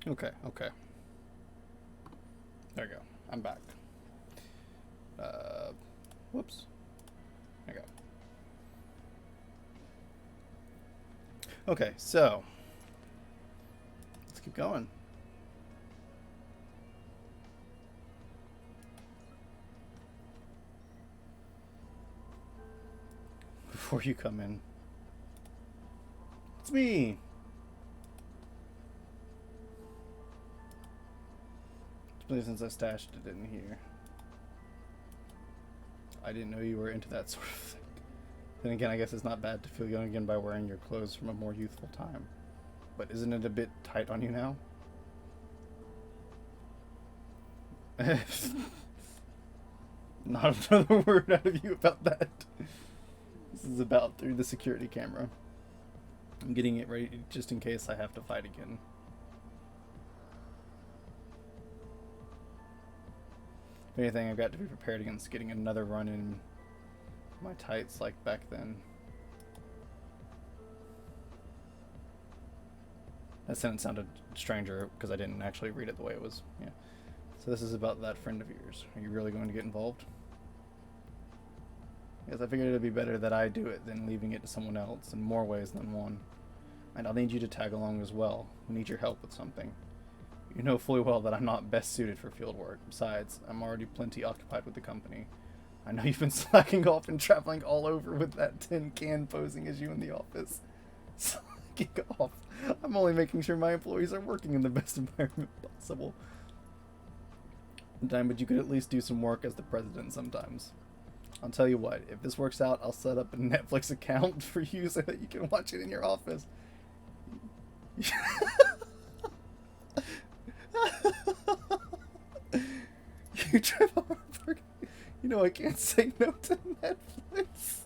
Okay, okay. There you go. I'm back. Whoops. There you go. Okay, so let's keep going. Before you come in, it's me. It's been since I stashed it in here. I didn't know you were into that sort of thing. Then again, I guess it's not bad to feel young again by wearing your clothes from a more youthful time. But isn't it a bit tight on you now? Not another word out of you about that. This is about through the security camera. I'm getting it ready just in case I have to fight again. If anything, I've got to be prepared against getting another run in my tights like back then. That sentence sounded stranger because I didn't actually read it the way it was. Yeah. So this is about that friend of yours. Are you really going to get involved? Yes, I figured it'd be better that I do it than leaving it to someone else in more ways than one. And I'll need you to tag along as well. We need your help with something. You know fully well that I'm not best suited for field work. Besides, I'm already plenty occupied with the company. I know you've been slacking off and traveling all over with that tin can posing as you in the office. Slacking off. I'm only making sure my employees are working in the best environment possible. But you could at least do some work as the president sometimes. I'll tell you what, if this works out, I'll set up a Netflix account for you so that you can watch it in your office. You trip over. You know I can't say no to Netflix.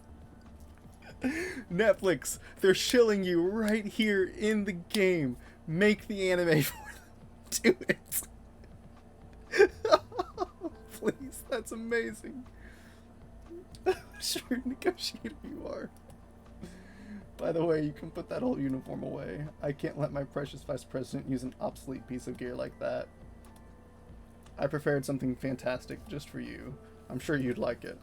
Netflix, they're shilling you right here in the game. Make the anime for them. Do it. Please, that's amazing. Sure negotiator you are. By the way, you can put that old uniform away. I can't let my precious vice president use an obsolete piece of gear like that. I prepared something fantastic just for you. I'm sure you'd like it.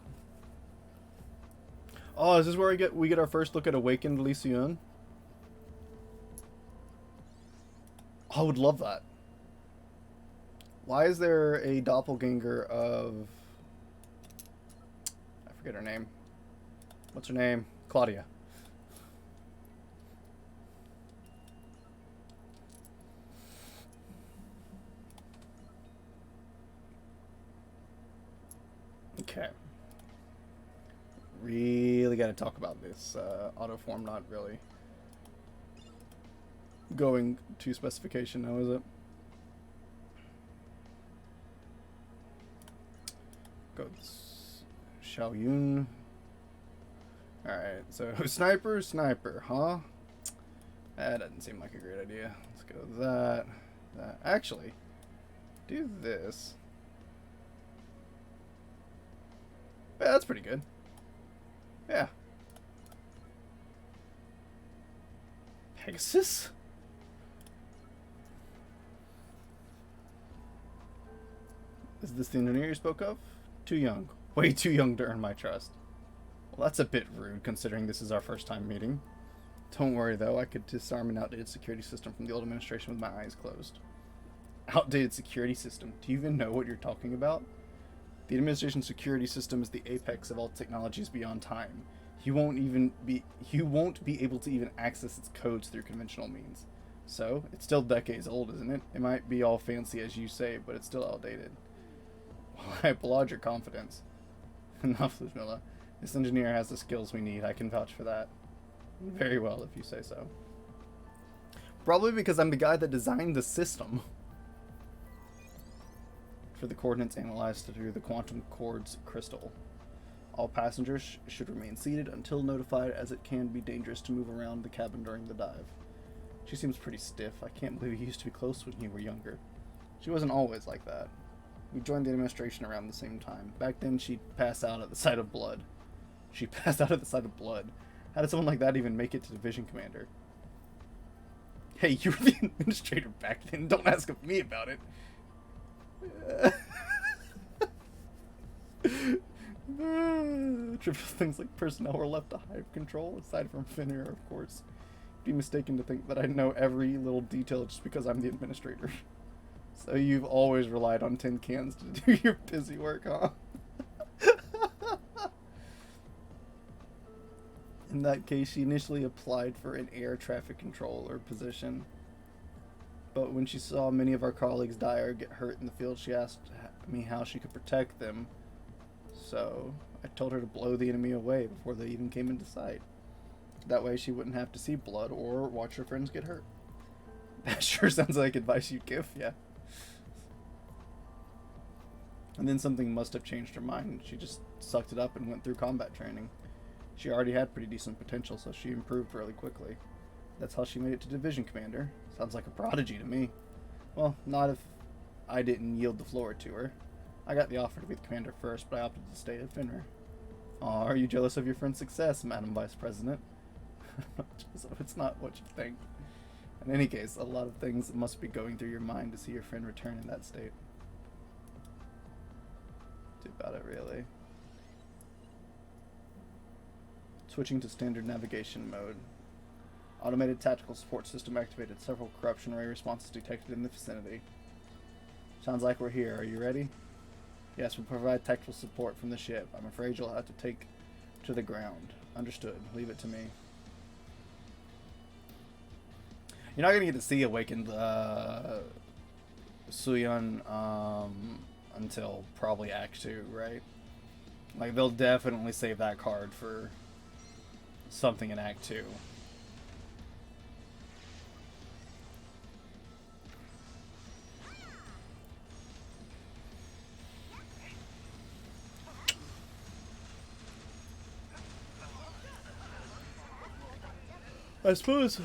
Oh, is this where we get our first look at Awakened Lysian? I would love that. Why is there a doppelganger of... I forget her name. What's her name? Claudia. Okay. Really got to talk about this auto form, not really going to specification now, is it? Go Xiao Yun. Alright, so sniper, huh? That doesn't seem like a great idea. Let's go with that. Actually, do this. Yeah, that's pretty good. Yeah. Pegasus? Is this the engineer you spoke of? Too young. Way too young to earn my trust. Well, that's a bit rude, considering this is our first time meeting. Don't worry, though. I could disarm an outdated security system from the old administration with my eyes closed. Outdated security system? Do you even know what you're talking about? The administration's security system is the apex of all technologies beyond time. You won't be able to even access its codes through conventional means. So, it's still decades old, isn't it? It might be all fancy as you say, but it's still outdated. Well, I applaud your confidence. Enough, Ludmilla. This engineer has the skills we need. I can vouch for that. Very well, if you say so. Probably because I'm the guy that designed the system. For the coordinates analyzed through the quantum quartz crystal. All passengers should remain seated until notified, as it can be dangerous to move around the cabin during the dive. She seems pretty stiff. I can't believe you used to be close when you were younger. She wasn't always like that. We joined the administration around the same time. Back then, she'd pass out at the sight of blood. She passed out at the sight of blood. How did someone like that even make it to division commander? Hey, you were the administrator back then. Don't ask of me about it. Trivial things like personnel were left to Hive control, aside from Finner, of course. Be mistaken to think that I know every little detail just because I'm the administrator. So you've always relied on tin cans to do your busy work, huh? In that case, she initially applied for an air traffic controller position. But when she saw many of our colleagues die or get hurt in the field, she asked me how she could protect them. So I told her to blow the enemy away before they even came into sight. That way she wouldn't have to see blood or watch her friends get hurt. That sure sounds like advice you'd give, yeah. And then something must have changed her mind. She just sucked it up and went through combat training. She already had pretty decent potential, so she improved really quickly. That's how she made it to division commander. Sounds like a prodigy to me. Well, not if I didn't yield the floor to her. I got the offer to be the commander first, but I opted to stay at Finner. Aw, are you jealous of your friend's success, Madam Vice President? It's not what you think. In any case, a lot of things must be going through your mind to see your friend return in that state. Too about it, really. Switching to standard navigation mode. Automated tactical support system activated. Several corruption ray responses detected in the vicinity. Sounds like we're here. Are you ready? Yes, we'll provide tactical support from the ship. I'm afraid you'll have to take to the ground. Understood. Leave it to me. You're not going to get to see Awakened Suyun until probably Act 2, right? Like, they'll definitely save that card for something in Act 2. I suppose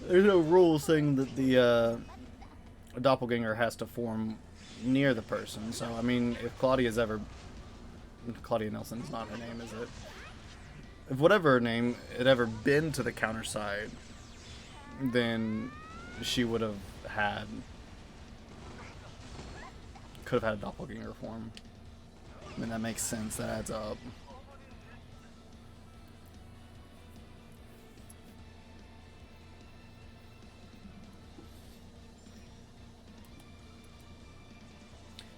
there's no rule saying that the doppelganger has to form near the person. So, I mean, if Claudia Nelson is not her name, is it? If whatever her name had ever been to the Counterside, then she would have could have had a doppelganger form. I mean, that makes sense. That adds up.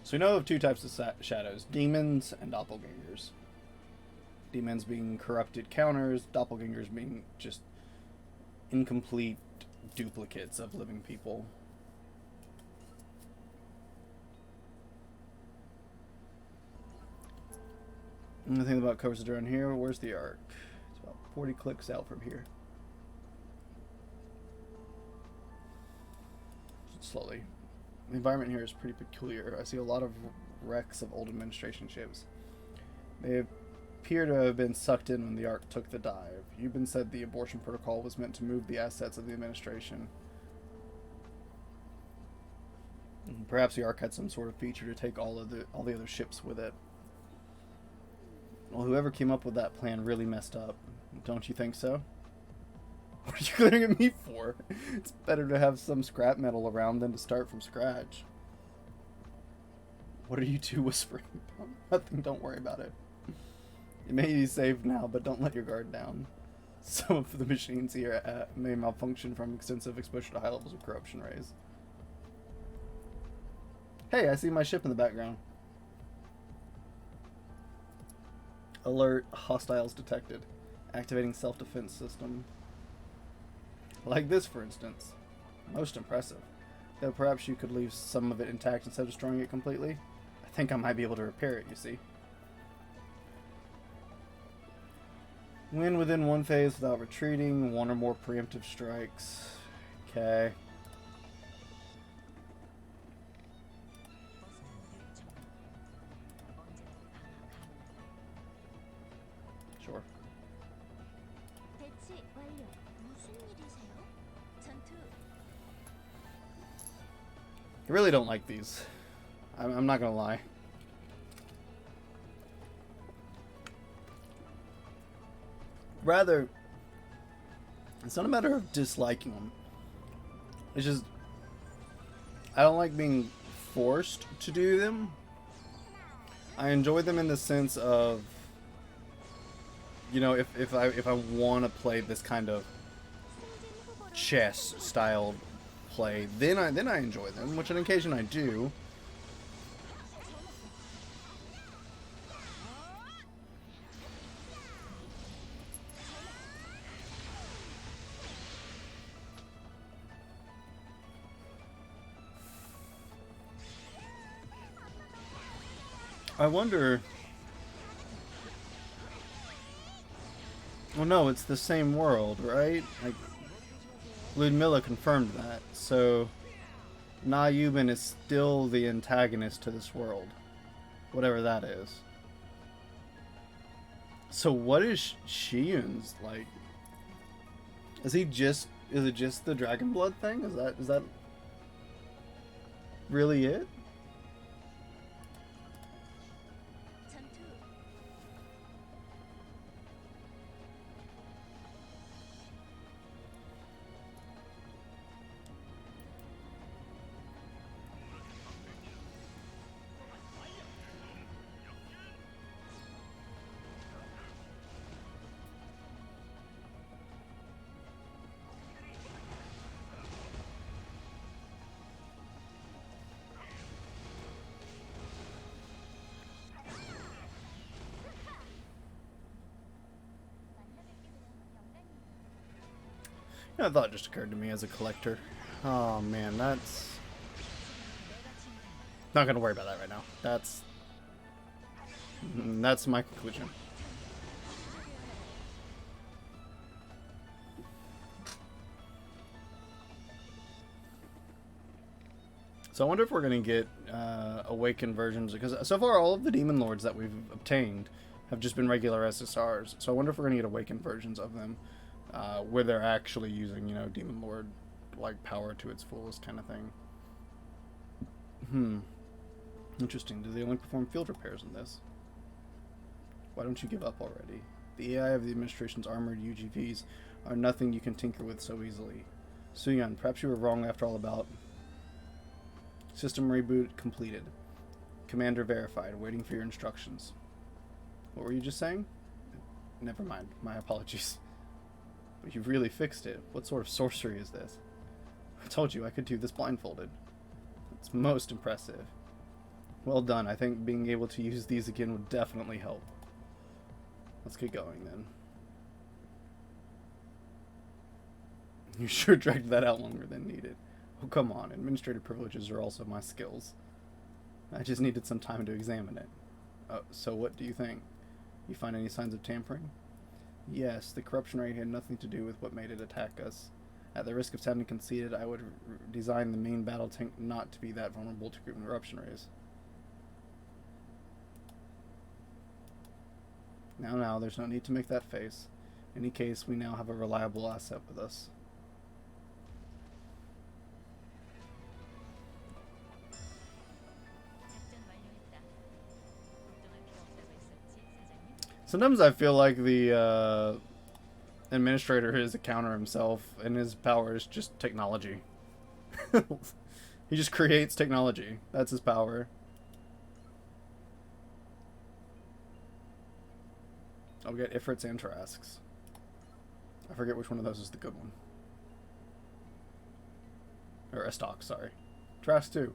So we know of two types of shadows, demons and doppelgangers. Demons being corrupted counters, doppelgangers being just incomplete duplicates of living people. And the thing about Counterside around here, where's the arc? It's about 40 clicks out from here. Slowly. The environment here is pretty peculiar. I see a lot of wrecks of old administration ships. They appear to have been sucked in when the Ark took the dive. Euban said the abortion protocol was meant to move the assets of the administration. Perhaps the Ark had some sort of feature to take all the other ships with it. Well, whoever came up with that plan really messed up. Don't you think so? What are you glaring at me for? It's better to have some scrap metal around than to start from scratch. What are you two whispering about? Nothing, don't worry about it. You may be saved now, but don't let your guard down. Some of the machines here may malfunction from extensive exposure to high levels of corruption rays. Hey, I see my ship in the background. Alert, hostiles detected. Activating self-defense system. Like this, for instance. Most impressive. Though perhaps you could leave some of it intact instead of destroying it completely. I think I might be able to repair it, you see. Win within one phase without retreating. One or more preemptive strikes. Okay. Sure. I really don't like these. I'm not gonna lie. Rather It's not a matter of disliking them. It's just I don't like being forced to do them. I enjoy them in the sense of, you know, if I want to play this kind of chess style play, then I enjoy them, which on occasion I do. I wonder. Well, no, it's the same world, right? Like, Ludmilla confirmed that. So, Na Yuban is still the antagonist to this world. Whatever that is. So what is Shiyun's, like? Is it just the dragon blood thing? Is that really it? You know, a thought just occurred to me as a collector. Oh man, that's not gonna worry about that right now. That's my conclusion. So I wonder if we're gonna get awakened versions, because so far all of the demon lords that we've obtained have just been regular SSRs. So I wonder if we're gonna get awakened versions of them. Where they're actually using, you know, Demon Lord like power to its fullest kind of thing. Interesting. Do they only perform field repairs in this? Why don't you give up already? The AI of the administration's armored UGVs are nothing you can tinker with so easily. Suyun, perhaps you were wrong after all about... System reboot completed. Commander verified. Waiting for your instructions. What were you just saying? Never mind. My apologies. But you've really fixed it. What sort of sorcery is this? I told you I could do this blindfolded. It's most impressive. Well done. I think being able to use these again would definitely help. Let's get going then. You sure dragged that out longer than needed. Oh, come on. Administrative privileges are also my skills. I just needed some time to examine it. So what do you think? You find any signs of tampering? Yes, the corruption rate had nothing to do with what made it attack us. At the risk of sounding conceited, I would design the main battle tank not to be that vulnerable to corruption rays. Now, there's no need to make that face. In any case, we now have a reliable asset with us. Sometimes I feel like the administrator is a counter himself, and his power is just technology. He just creates technology. That's his power. I'll get Ifrits and Tarasks. I forget which one of those is the good one. Or Estoc, sorry. Trask too.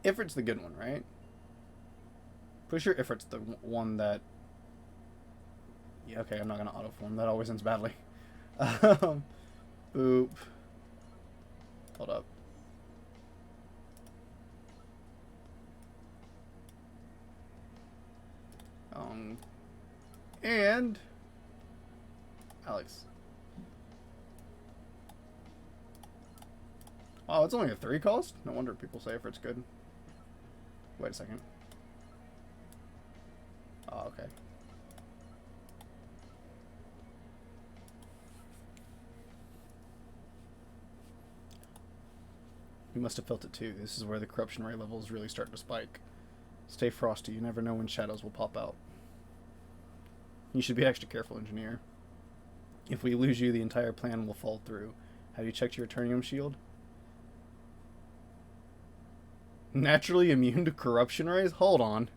Ifrit's the good one, right? Pretty sure Ifrit's the one that... Yeah, okay, I'm not gonna auto-form. That always ends badly. Boop. Hold up. And... Alex. Oh, it's only a 3 cost? No wonder people say if it's good. Wait a second. Oh, okay. You must have felt it too. This is where the corruption ray levels really start to spike. Stay frosty. You never know when shadows will pop out. You should be extra careful, engineer. If we lose you, the entire plan will fall through. Have you checked your Eternium shield? Naturally immune to corruption rays? Hold on.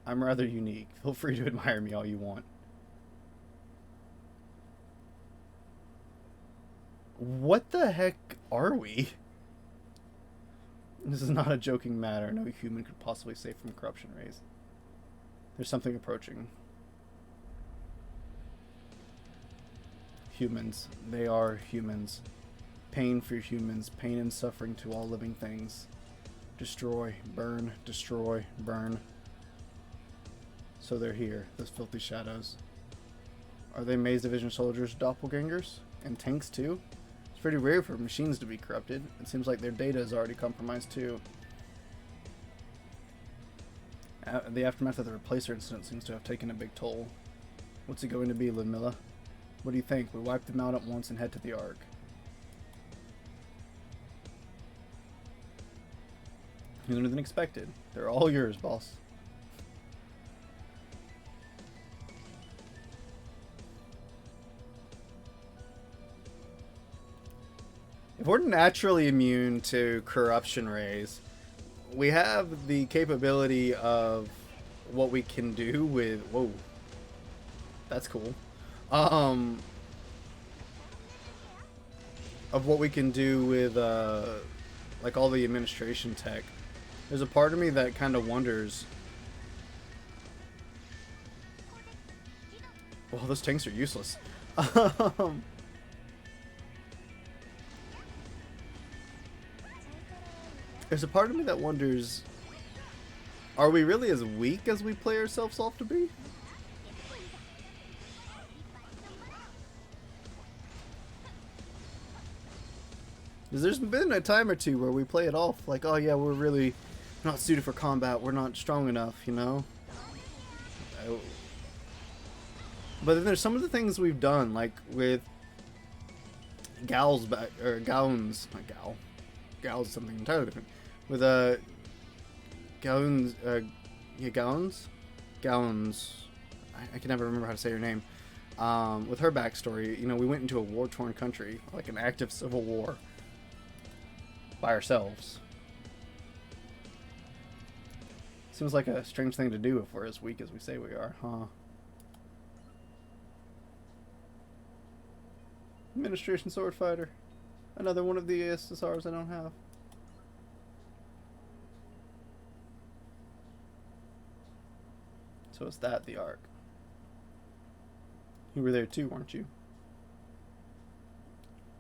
I'm rather unique. Feel free to admire me all you want. What the heck are we? This is not a joking matter. No human could possibly save from corruption rays. There's something approaching. Humans. They are humans. Pain for humans. Pain and suffering to all living things. Destroy, burn, destroy, burn. So they're here, those filthy shadows. Are they Maze Division soldiers, doppelgangers? And tanks too? It's pretty rare for machines to be corrupted. It seems like their data is already compromised too. The aftermath of the Replacer incident seems to have taken a big toll. What's it going to be, Ludmilla? What do you think? We wipe them out at once and head to the Ark. Sooner than expected. They're all yours, boss. If we're naturally immune to corruption rays, we have the capability of what we can do with... Whoa. That's cool. Of what we can do with, like, all the administration tech. There's a part of me that kind of wonders... Well, those tanks are useless. There's a part of me that wonders, are we really as weak as we play ourselves off to be? Because there's been a time or two where we play it off like, oh yeah, we're really not suited for combat, we're not strong enough, you know? But then there's some of the things we've done, like with Gal's back, or Gowns, not Gal. Gal's something entirely different. With Gowns, yeah, Gowns? Gowns. I can never remember how to say her name. With her backstory, you know, we went into a war-torn country, like an active civil war, by ourselves. Seems like a strange thing to do if we're as weak as we say we are, huh? Administration sword fighter. Another one of the SSRs I don't have. So is that the Ark? You were there too, weren't you?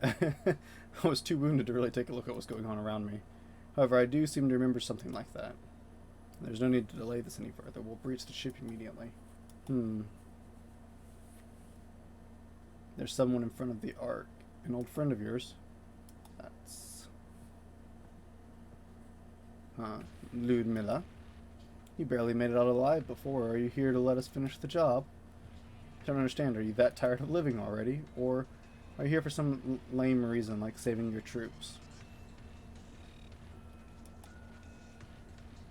I was too wounded to really take a look at what's going on around me. However, I do seem to remember something like that. There's no need to delay this any further. We'll breach the ship immediately. There's someone in front of the Ark. An old friend of yours. That's... Ludmilla. You barely made it out alive before. Are you here to let us finish the job? I don't understand. Are you that tired of living already? Or are you here for some lame reason, like saving your troops?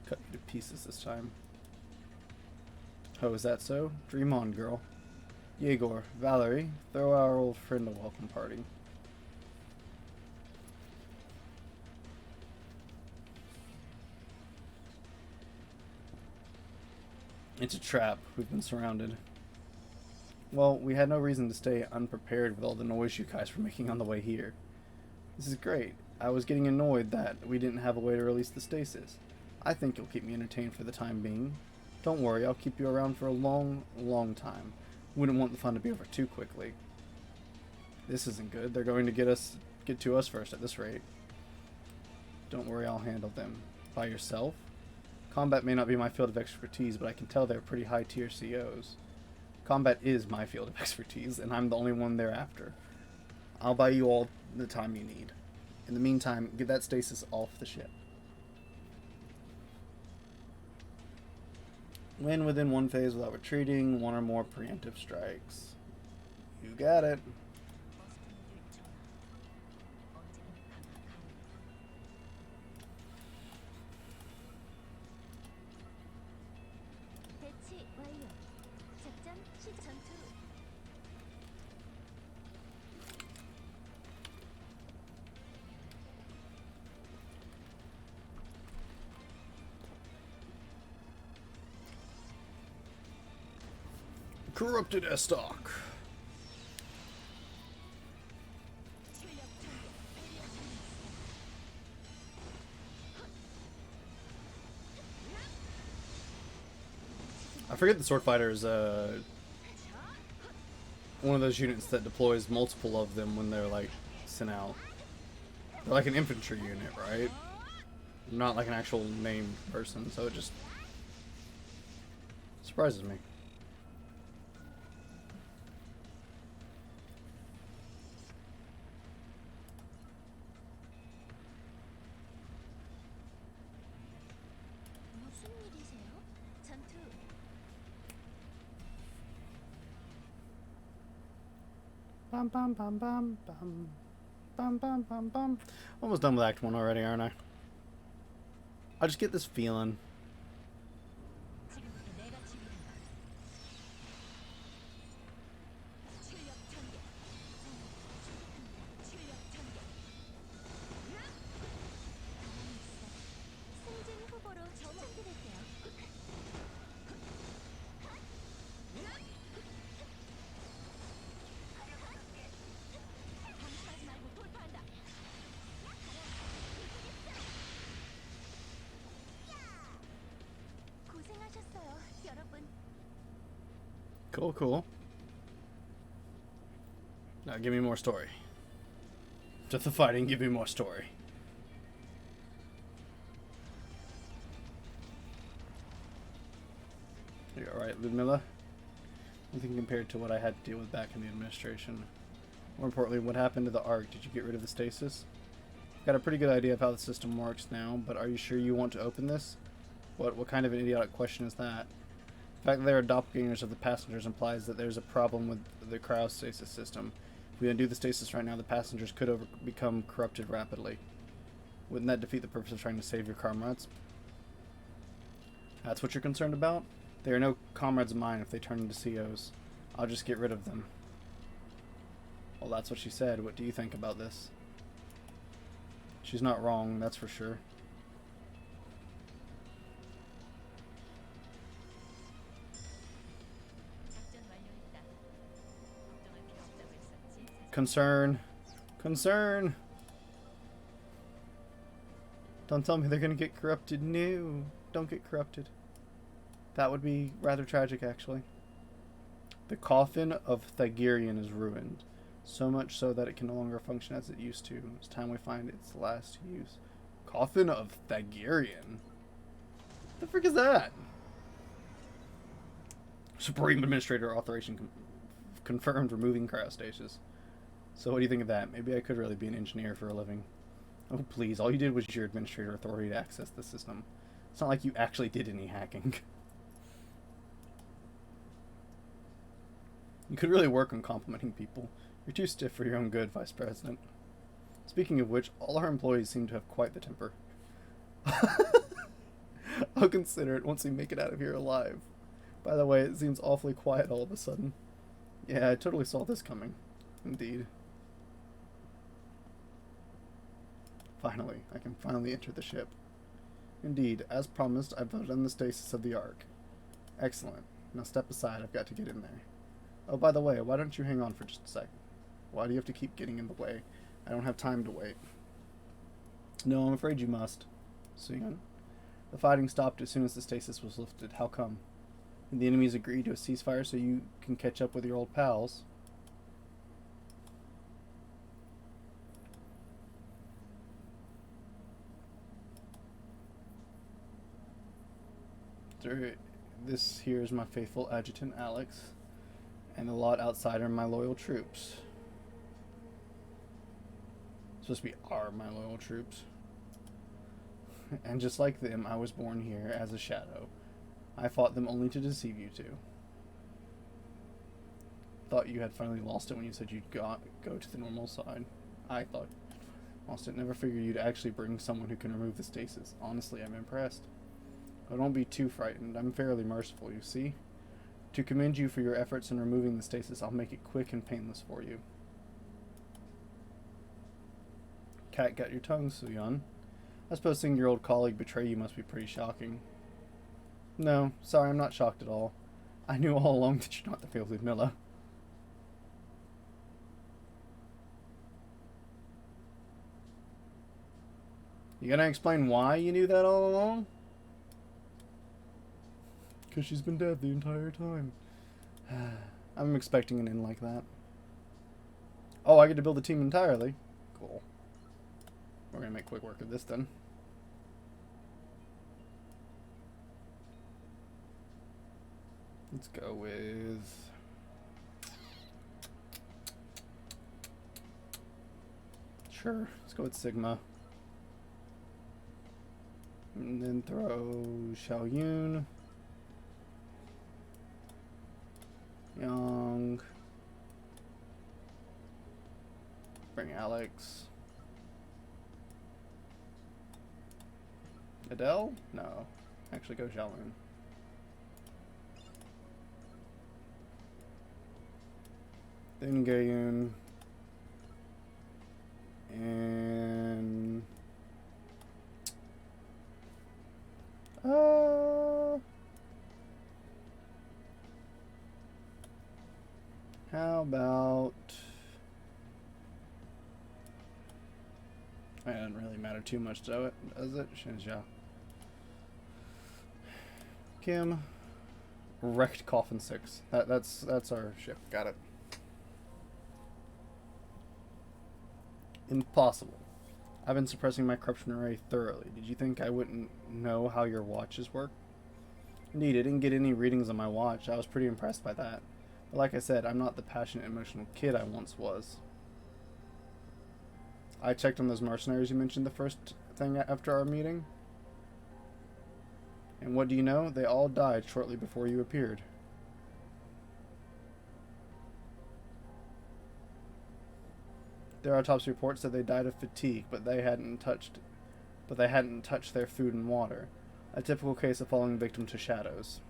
Cut you to pieces this time. Oh, is that so? Dream on, girl. Yegor, Valerie, throw our old friend a welcome party. It's a trap. We've been surrounded. Well, we had no reason to stay unprepared with all the noise you guys were making on the way here. This is great. I was getting annoyed that we didn't have a way to release the stasis. I think you'll keep me entertained for the time being. Don't worry, I'll keep you around for a long, long time. Wouldn't want the fun to be over too quickly. This isn't good. They're going to get to us first at this rate. Don't worry, I'll handle them. By yourself? Combat may not be my field of expertise, but I can tell they're pretty high tier COs. Combat is my field of expertise, and I'm the only one thereafter. I'll buy you all the time you need. In the meantime, get that stasis off the ship. Win within one phase without retreating, one or more preemptive strikes. You got it. Corrupted Estoc. I forget the Sword Fighter is one of those units that deploys multiple of them when they're like sent out. They're like an infantry unit, right? Not like an actual named person, so it just surprises me. Bum bum bum bum bum bum bum bum bum. Almost done with Act 1 already, aren't I? I just get this feeling. Cool, cool. Now give me more story. To the fighting, give me more story. You alright, Ludmilla? Nothing compared to what I had to deal with back in the administration. More importantly, what happened to the Ark? Did you get rid of the stasis? Got a pretty good idea of how the system works now, but are you sure you want to open this? What kind of an idiotic question is that? The fact that there are doppelgangers of the passengers implies that there's a problem with the cryostasis system. If we undo the stasis right now, the passengers could become corrupted rapidly. Wouldn't that defeat the purpose of trying to save your comrades? That's what you're concerned about? They are no comrades of mine if they turn into COs. I'll just get rid of them. Well, that's what she said. What do you think about this? She's not wrong, that's for sure. Concern. Concern. Don't tell me they're gonna get corrupted. No, don't get corrupted. That would be rather tragic, actually. The coffin of Thagirian is ruined. So much so that it can no longer function as it used to. It's time we find its last use. Coffin of Thagirian? The frick is that? Supreme Administrator authorization confirmed removing cryostasis. So what do you think of that? Maybe I could really be an engineer for a living. Oh please, all you did was your administrator authority to access the system. It's not like you actually did any hacking. You could really work on complimenting people. You're too stiff for your own good, Vice President. Speaking of which, all our employees seem to have quite the temper. I'll consider it once we make it out of here alive. By the way, it seems awfully quiet all of a sudden. Yeah, I totally saw this coming. Indeed. Finally, I can finally enter the ship. Indeed, as promised, I've voted on the stasis of the Ark. Excellent. Now step aside, I've got to get in there. Oh, by the way, why don't you hang on for just a second? Why do you have to keep getting in the way? I don't have time to wait. No, I'm afraid you must. Soon. The fighting stopped as soon as the stasis was lifted. How come? Did the enemies agree to a ceasefire so you can catch up with your old pals? This here is my faithful adjutant, Alex. And the lot outside are my loyal troops. It's supposed to be my loyal troops. And just like them, I was born here as a shadow. I fought them only to deceive you two. Thought you had finally lost it when you said you'd go to the normal side. I thought lost it. Never figured you'd actually bring someone who can remove the stasis. Honestly, I'm impressed. But don't be too frightened. I'm fairly merciful, you see. To commend you for your efforts in removing the stasis, I'll make it quick and painless for you. Cat got your tongue, Suyon. I suppose seeing your old colleague betray you must be pretty shocking. No, sorry, I'm not shocked at all. I knew all along that you're not the filthy Miller. You gonna explain why you knew that all along? Because she's been dead the entire time. I'm expecting an end like that. Oh, I get to build the team entirely. Cool. We're gonna make quick work of this then. Let's go with... Sure, let's go with Sigma. And then throw Xiaoyun. Young. Bring Alex. Adele? No. Actually go Xiaoyun. Then Gayun. And... How about... It doesn't really matter too much, does it? Shinja. Kim. Wrecked Coffin 6. That's our ship. Got it. Impossible. I've been suppressing my corruption array thoroughly. Did you think I wouldn't know how your watches work? Indeed, I didn't get any readings on my watch. I was pretty impressed by that. But like I said, I'm not the passionate, emotional kid I once was. I checked on those mercenaries you mentioned the first thing after our meeting. And what do you know? They all died shortly before you appeared. Their autopsy report said they died of fatigue, but they hadn't touched their food and water. A typical case of falling victim to shadows.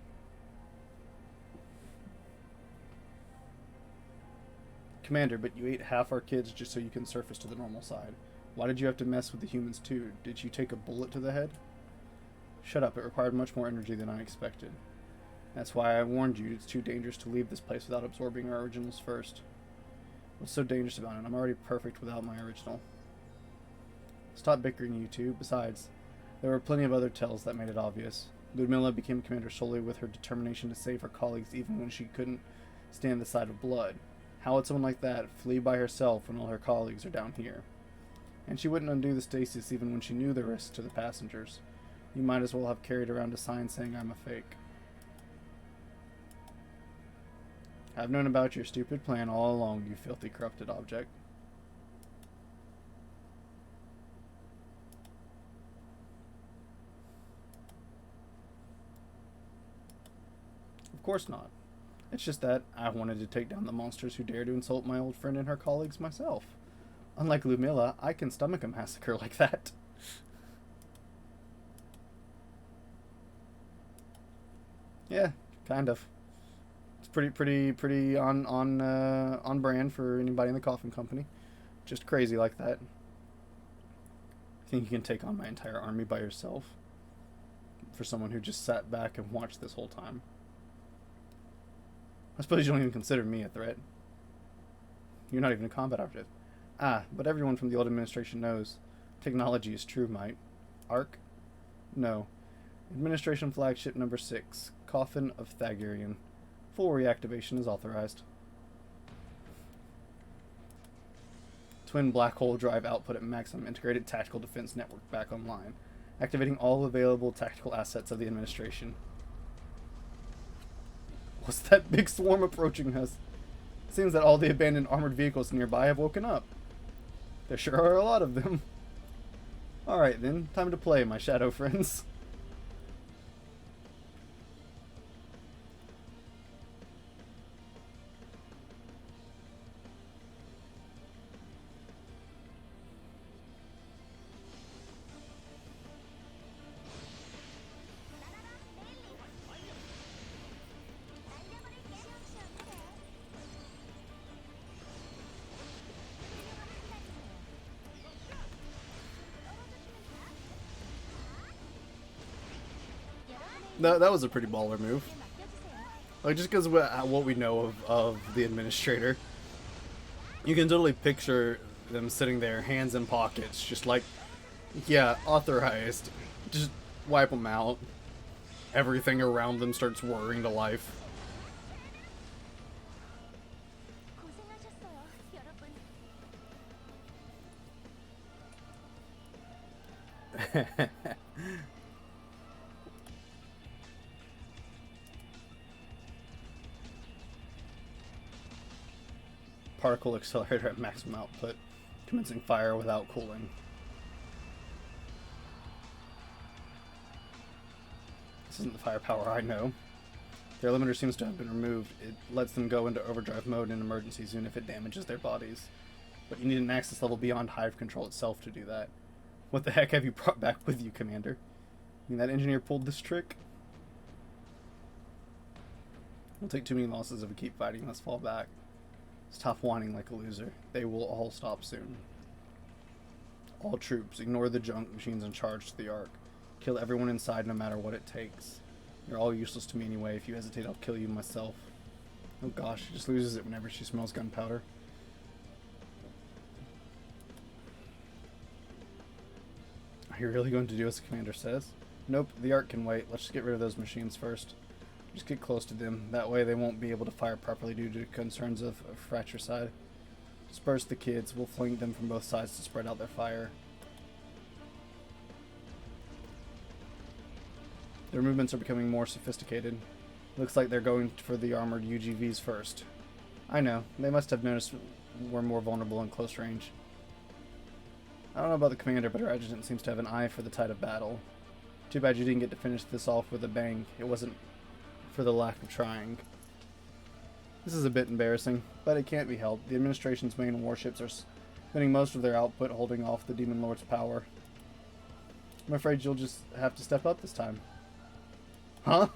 Commander, but you ate half our kids just so you can surface to the normal side. Why did you have to mess with the humans too? Did you take a bullet to the head? Shut up, it required much more energy than I expected. That's why I warned you, it's too dangerous to leave this place without absorbing our originals first. What's so dangerous about it? I'm already perfect without my original. Stop bickering, you two. Besides, there were plenty of other tells that made it obvious. Ludmilla became commander solely with her determination to save her colleagues even when she couldn't stand the sight of blood. How would someone like that flee by herself when all her colleagues are down here? And she wouldn't undo the stasis even when she knew the risks to the passengers. You might as well have carried around a sign saying I'm a fake. I've known about your stupid plan all along, you filthy corrupted object. Of course not. It's just that I wanted to take down the monsters who dare to insult my old friend and her colleagues myself. Unlike Ludmilla, I can stomach a massacre like that. Yeah, kind of. It's pretty on brand for anybody in the coffin company. Just crazy like that. Think you can take on my entire army by yourself? For someone who just sat back and watched this whole time. I suppose you don't even consider me a threat. You're not even a combat object. Ah, but everyone from the old administration knows. Technology is true might. Arc? No. Administration flagship number 6. Coffin of Thagarian. Full reactivation is authorized. Twin black hole drive output at maximum. Integrated tactical defense network back online. Activating all available tactical assets of the administration. What's that big swarm approaching us? Seems that all the abandoned armored vehicles nearby have woken up. There sure are a lot of them. Alright then, time to play, my shadow friends. That was a pretty baller move. Like, just because what we know of the administrator, you can totally picture them sitting there, hands in pockets, just like, yeah, authorized. Just wipe them out. Everything around them starts whirring to life. Particle accelerator at maximum output, commencing fire without cooling. This isn't the firepower I know. Their limiter seems to have been removed. It lets them go into overdrive mode in emergencies even if it damages their bodies. But you need an access level beyond Hive Control itself to do that. What the heck have you brought back with you, Commander? I mean, that engineer pulled this trick? We'll take too many losses if we keep fighting. Let's fall back. Stop whining like a loser. They will all stop soon. All troops, ignore the junk machines in charge to the Ark. Kill everyone inside no matter what it takes. You're all useless to me anyway. If you hesitate, I'll kill you myself. Oh gosh, she just loses it whenever she smells gunpowder. Are you really going to do as the commander says? Nope, the Ark can wait. Let's just get rid of those machines first. Just get close to them. That way they won't be able to fire properly due to concerns of fratricide. Disperse the kids. We'll flank them from both sides to spread out their fire. Their movements are becoming more sophisticated. Looks like they're going for the armored UGVs first. I know. They must have noticed we're more vulnerable in close range. I don't know about the commander, but her adjutant seems to have an eye for the tide of battle. Too bad you didn't get to finish this off with a bang. It wasn't for the lack of trying. This is a bit embarrassing, but it can't be helped. The administration's main warships are spending most of their output holding off the Demon Lord's power. I'm afraid you'll just have to step up this time. Huh?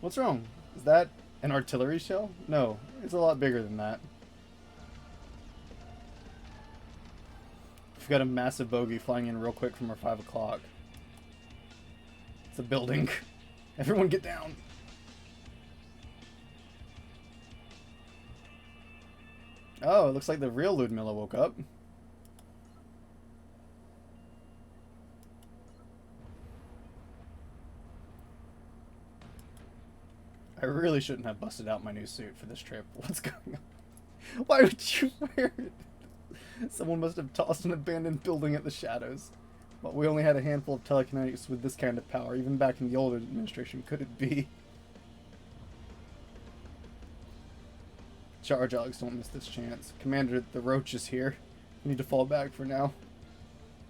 What's wrong? Is that an artillery shell? No, it's a lot bigger than that. We've got a massive bogey flying in real quick from our 5 o'clock. It's a building. Everyone get down. Oh, it looks like the real Ludmilla woke up. I really shouldn't have busted out my new suit for this trip. What's going on? Why would you wear it? Someone must have tossed an abandoned building at the shadows. But we only had a handful of telekinetics with this kind of power. Even back in the old administration, could it be? Charge Ogs, don't miss this chance. Commander, the Roach is here. We need to fall back for now.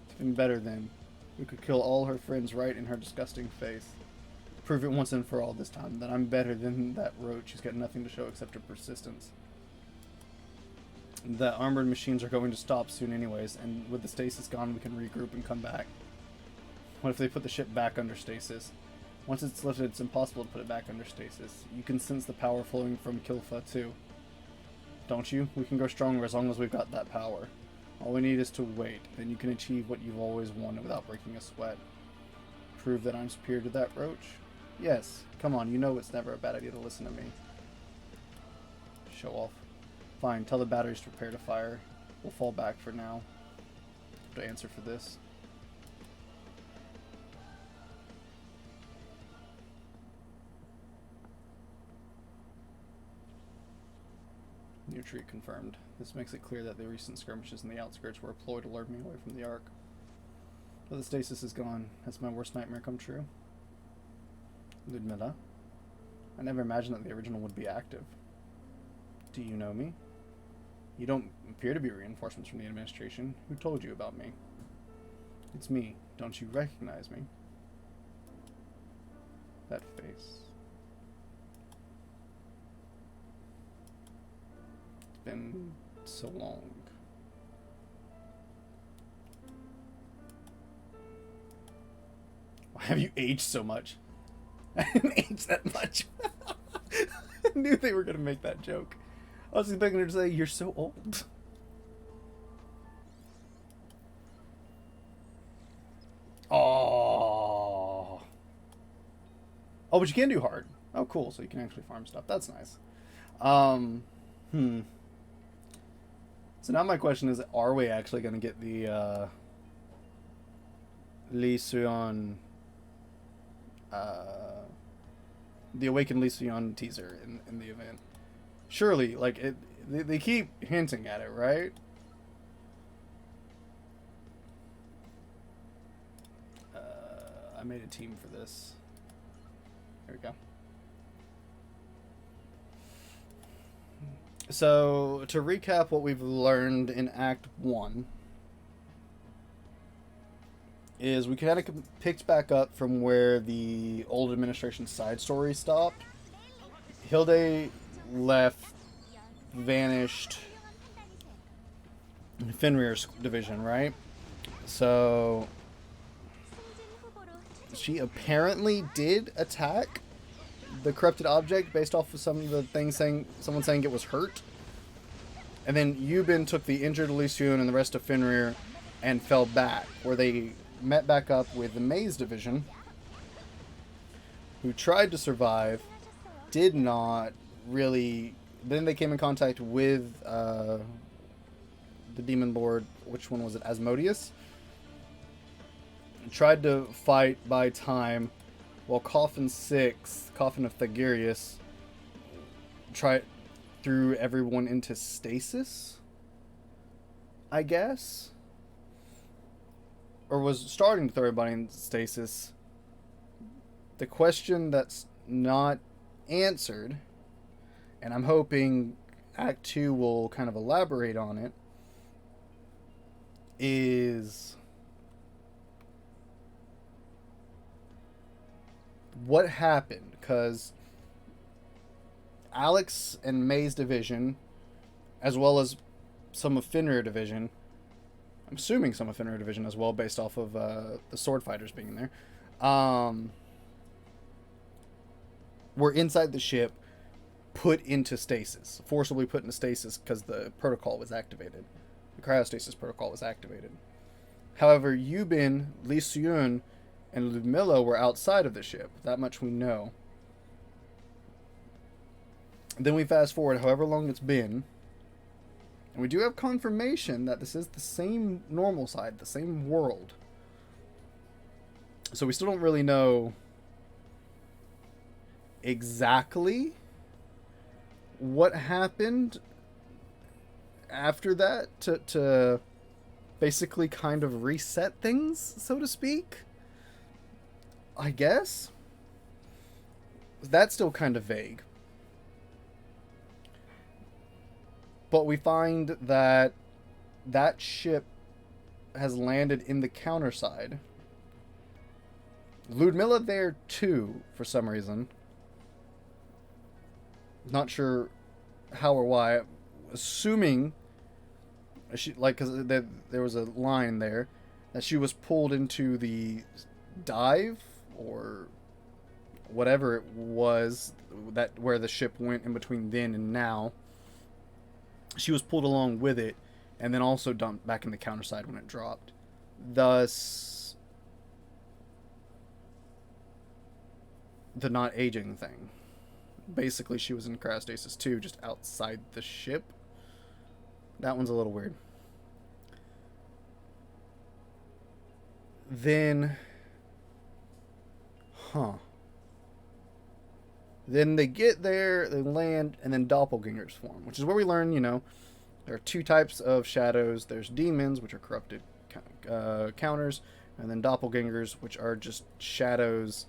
It's been better then. We could kill all her friends right in her disgusting face. Prove it once and for all this time that I'm better than that Roach. She's got nothing to show except her persistence. The armored machines are going to stop soon anyways, and with the stasis gone, we can regroup and come back. What if they put the ship back under stasis? Once it's lifted, it's impossible to put it back under stasis. You can sense the power flowing from Kilfa too. Don't you? We can go stronger as long as we've got that power. All we need is to wait, then you can achieve what you've always wanted without breaking a sweat. Prove that I'm superior to that Roach? Yes. Come on, you know it's never a bad idea to listen to me. Show off. Fine, tell the batteries to prepare to fire. We'll fall back for now. Have to answer for this. New retreat confirmed. This makes it clear that the recent skirmishes in the outskirts were a ploy to lure me away from the Ark. But the stasis is gone. Has my worst nightmare come true? Ludmilla? I never imagined that the original would be active. Do you know me? You don't appear to be reinforcements from the administration. Who told you about me? It's me. Don't you recognize me? That face. It's been so long. Why have you aged so much? I didn't age that much. I knew they were going to make that joke. I was expecting her to say, you're so old. Oh. Oh, but you can do hard. Oh, cool. So you can actually farm stuff. That's nice. Um, hmm. So now my question is, are we actually going to get the Lee Suyon, uh, the Awakened Lee Suyon teaser in the event? Surely, like they keep hinting at it, right? I made a team for this. There we go. So, to recap what we've learned in Act 1, is we kind of picked back up from where the old administration side story stopped. Hilde left, vanished, Fenrir's division, right? So, she apparently did attack the corrupted object based off of some of the things someone saying it was hurt. And then Yubin took the injured Elysian and the rest of Fenrir and fell back, where they met back up with the Maze division, who tried to survive, did not really. Then they came in contact with the Demon Lord. Which one was it? Asmodeus. Tried to fight by time, while Coffin 6, Coffin of Thagirius, threw everyone into stasis, I guess? Or was starting to throw everybody into stasis. The question that's not answered, and I'm hoping Act 2 will kind of elaborate on it, is what happened, because Alex and May's division, as well as some of Fenrir division, I'm assuming some of Fenrir division as well, based off of the sword fighters being there, were inside the ship, put into stasis, forcibly put into stasis because the protocol was activated. The cryostasis protocol was activated. However, Yubin, Lee Suyun, and Ludmilla were outside of the ship. That much we know. Then we fast forward however long it's been, and we do have confirmation that this is the same normal side, the same world. So we still don't really know exactly what happened after that to basically kind of reset things, so to speak. I guess? That's still kind of vague. But we find that that ship has landed in the Counterside. Ludmilla there too, for some reason. Not sure how or why. Assuming she, like, because there was a line there that she was pulled into the dive or whatever it was, that where the ship went in between then and now. She was pulled along with it, and then also dumped back in the Counterside when it dropped. Thus, the not aging thing. Basically, she was in cryostasis too, just outside the ship. That one's a little weird. Then, Then they get there, they land, and then doppelgangers form, which is where we learn, there are two types of shadows. There's demons, which are corrupted counters, and then doppelgangers, which are just shadows,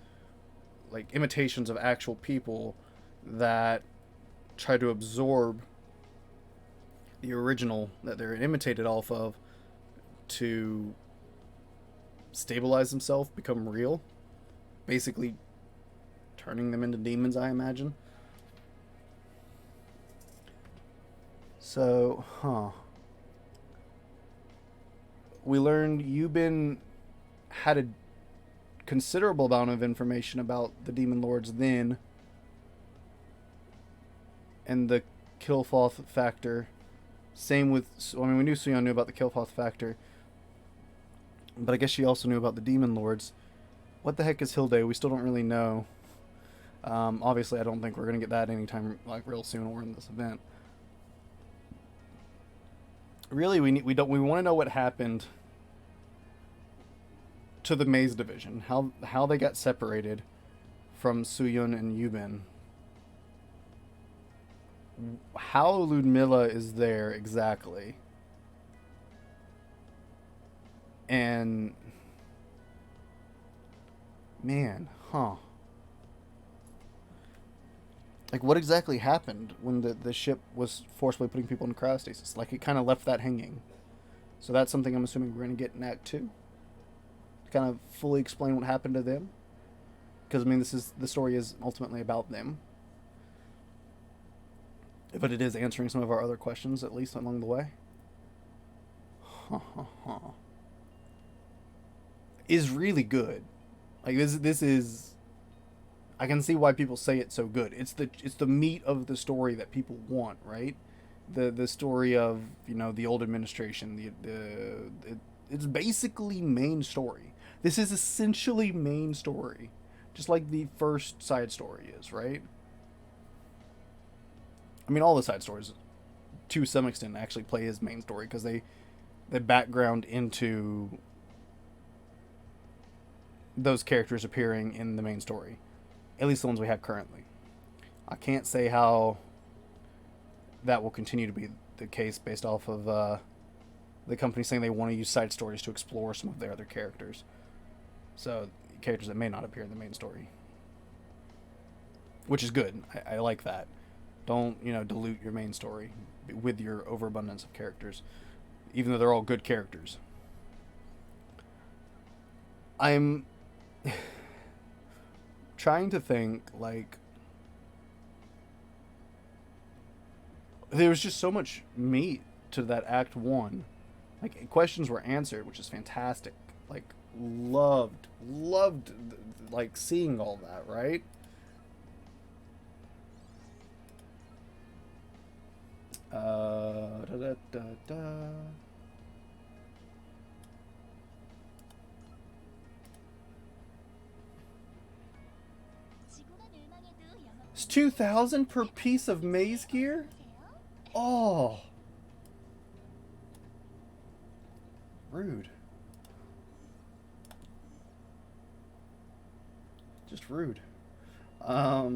like imitations of actual people that try to absorb the original that they're imitated off of to stabilize themselves, become real. Basically turning them into demons, I imagine. So, we learned Yubin had a considerable amount of information about the Demon Lords then, and the Kilfoth factor. Same with, we knew Suyon knew about the Kilfoth factor, but I guess she also knew about the Demon Lords. What the heck is Hilde? We still don't really know. Obviously, I don't think we're gonna get that anytime like real soon or in this event. Really, we want to know what happened to the Maze division, how they got separated from Suyun and Yubin, how Ludmilla is there exactly, and man, like what exactly happened when the ship was forcibly putting people in cryostasis? Like it kind of left that hanging. So that's something I'm assuming we're gonna get in Act 2. To kind of fully explain what happened to them. Because I mean, the story is ultimately about them, but it is answering some of our other questions at least along the way. Is really good. Like this is. I can see why people say it's so good. It's the meat of the story that people want, right? The story of the old administration. It's basically main story. This is essentially main story, just like the first side story is, right? I mean, all the side stories, to some extent, actually play as main story because they background into those characters appearing in the main story. At least the ones we have currently. I can't say how that will continue to be the case based off of the company saying they want to use side stories to explore some of their other characters. So, characters that may not appear in the main story. Which is good. I like that. Don't, dilute your main story with your overabundance of characters. Even though they're all good characters. I'm trying to think, like, there was just so much meat to that Act 1. Like, questions were answered, which is fantastic. Like, loved, like, seeing all that, right? Da, da, da, da. It's 2,000 per piece of maze gear? Oh. Rude. Just rude. I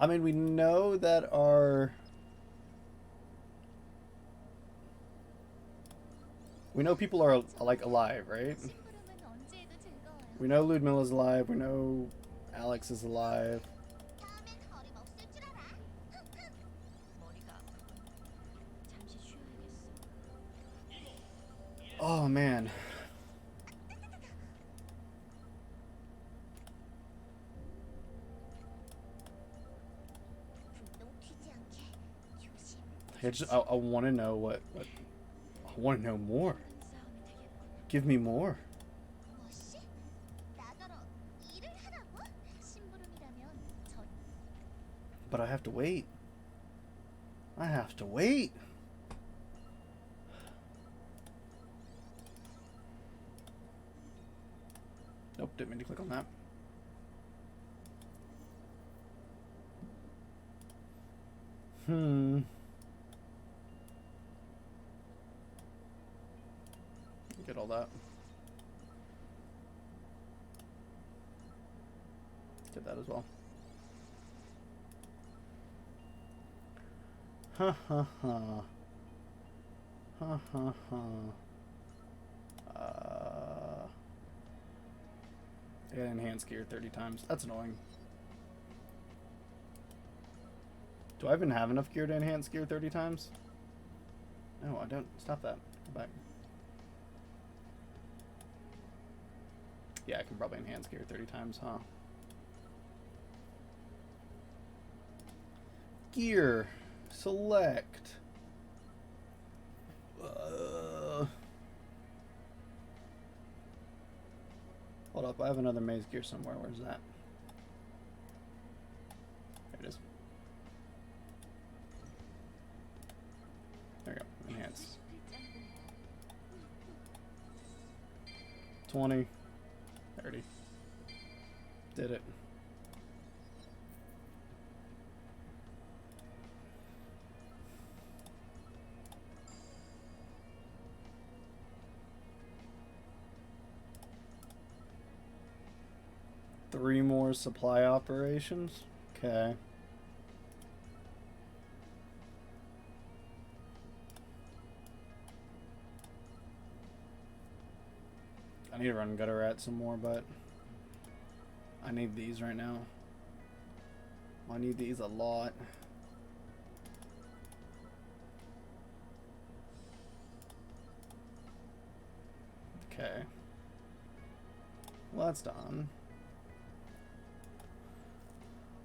mean, we know that we know people are, like, alive, right? We know Ludmilla's alive. We know Alex is alive. Oh, man. I want to know what I want to know more. Give me more. But I have to wait. I have to wait. Nope, didn't mean to click on that. Get all that. Get that as well. Ha ha ha. Ha ha ha. I got enhanced gear 30 times. That's annoying. Do I even have enough gear to enhance gear 30 times? No, I don't. Stop that. Go back. Yeah, I can probably enhance gear 30 times, huh? Gear. Select. Hold up, I have another maze gear somewhere. Where's that? There it is. There we go. Enhance. 20, 30. Did it. Three more supply operations. Okay. I need to run gutter rat some more, but I need these right now. I need these a lot. Okay. Well, that's done.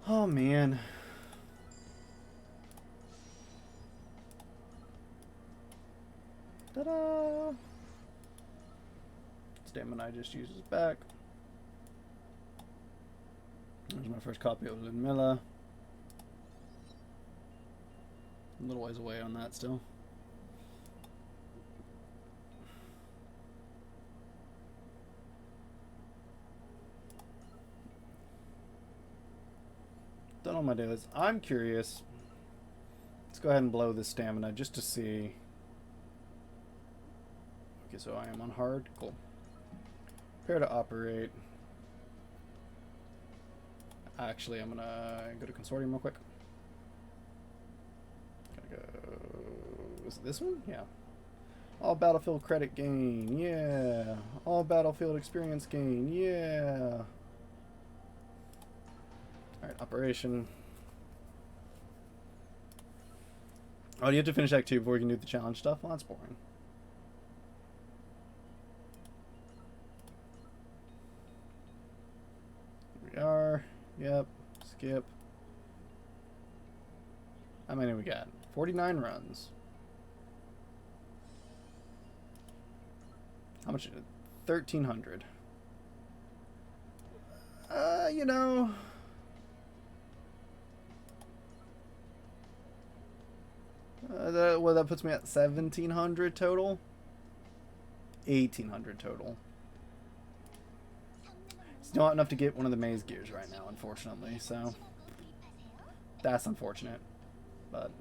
Oh, man. Ta-da! Stamina I just used is back. There's my first copy of Ludmilla. A little ways away on that still. Done all my dailies. I'm curious. Let's go ahead and blow this stamina just to see. Okay, so I am on hard. Cool. Prepare to operate. Actually, I'm gonna go to consortium real quick. Gotta go. Is it this one? Yeah. All battlefield credit gain. Yeah. All battlefield experience gain. Yeah. Alright, operation. Oh, do you have to finish Act 2 before you can do the challenge stuff? Well, that's boring. Here we are. Yep. Skip. How many we got? 49 runs. How much is it? 1,300. You know... that puts me at 1,700 total. 1,800 total. It's not enough to get one of the maze gears right now, unfortunately. So that's unfortunate, but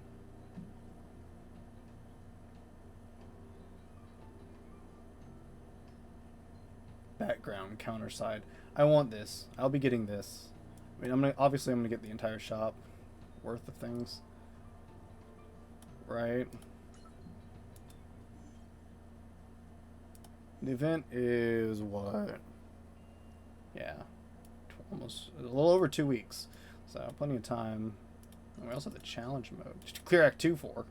background Counterside. I want this. I'll be getting this. I mean, I'm gonna get the entire shop worth of things. Right. The event is what? Yeah. Almost a little over 2 weeks. So plenty of time. And we also have the challenge mode. Just to clear Act 2 for.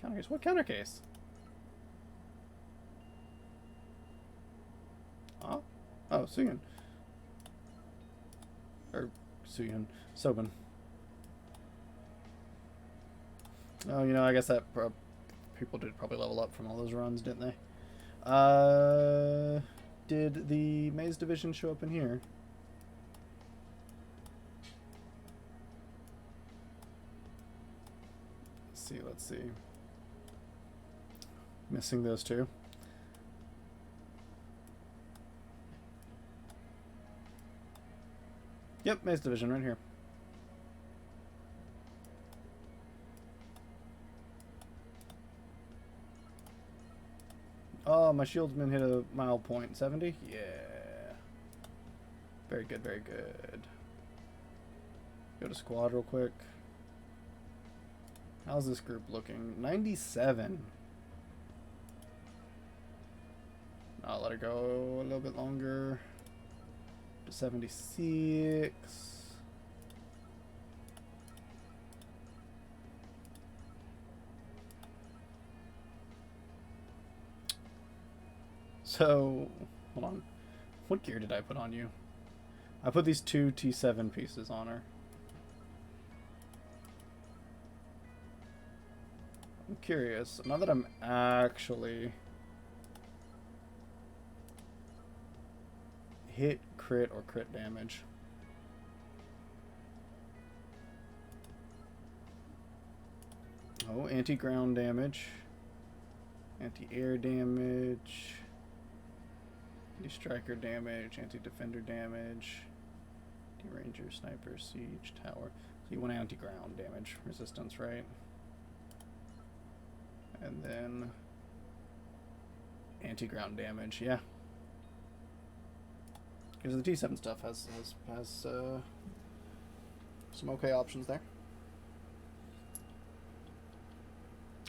Counter case. What counter case? Oh? Oh, Suyin. Or Suyin. Sobin. Oh, you know, I guess that people did probably level up from all those runs, didn't they? Did the Maze Division show up in here? Let's see. Missing those two. Yep, Maze Division right here. Oh, my shieldman hit a mile point. 70? Yeah. Very good, very good. Go to squad real quick. How's this group looking? 97. I'll let it go a little bit longer. To 76. So, hold on. What gear did I put on you? I put these two T7 pieces on her. I'm curious. Now that I'm actually hit, crit, or crit damage. Oh, anti-ground damage. Anti-air damage. Anti-striker damage, anti-defender damage, anti-ranger, sniper, siege, tower. So you want anti-ground damage resistance, right? And then anti-ground damage, yeah. Because the T7 stuff has some okay options there.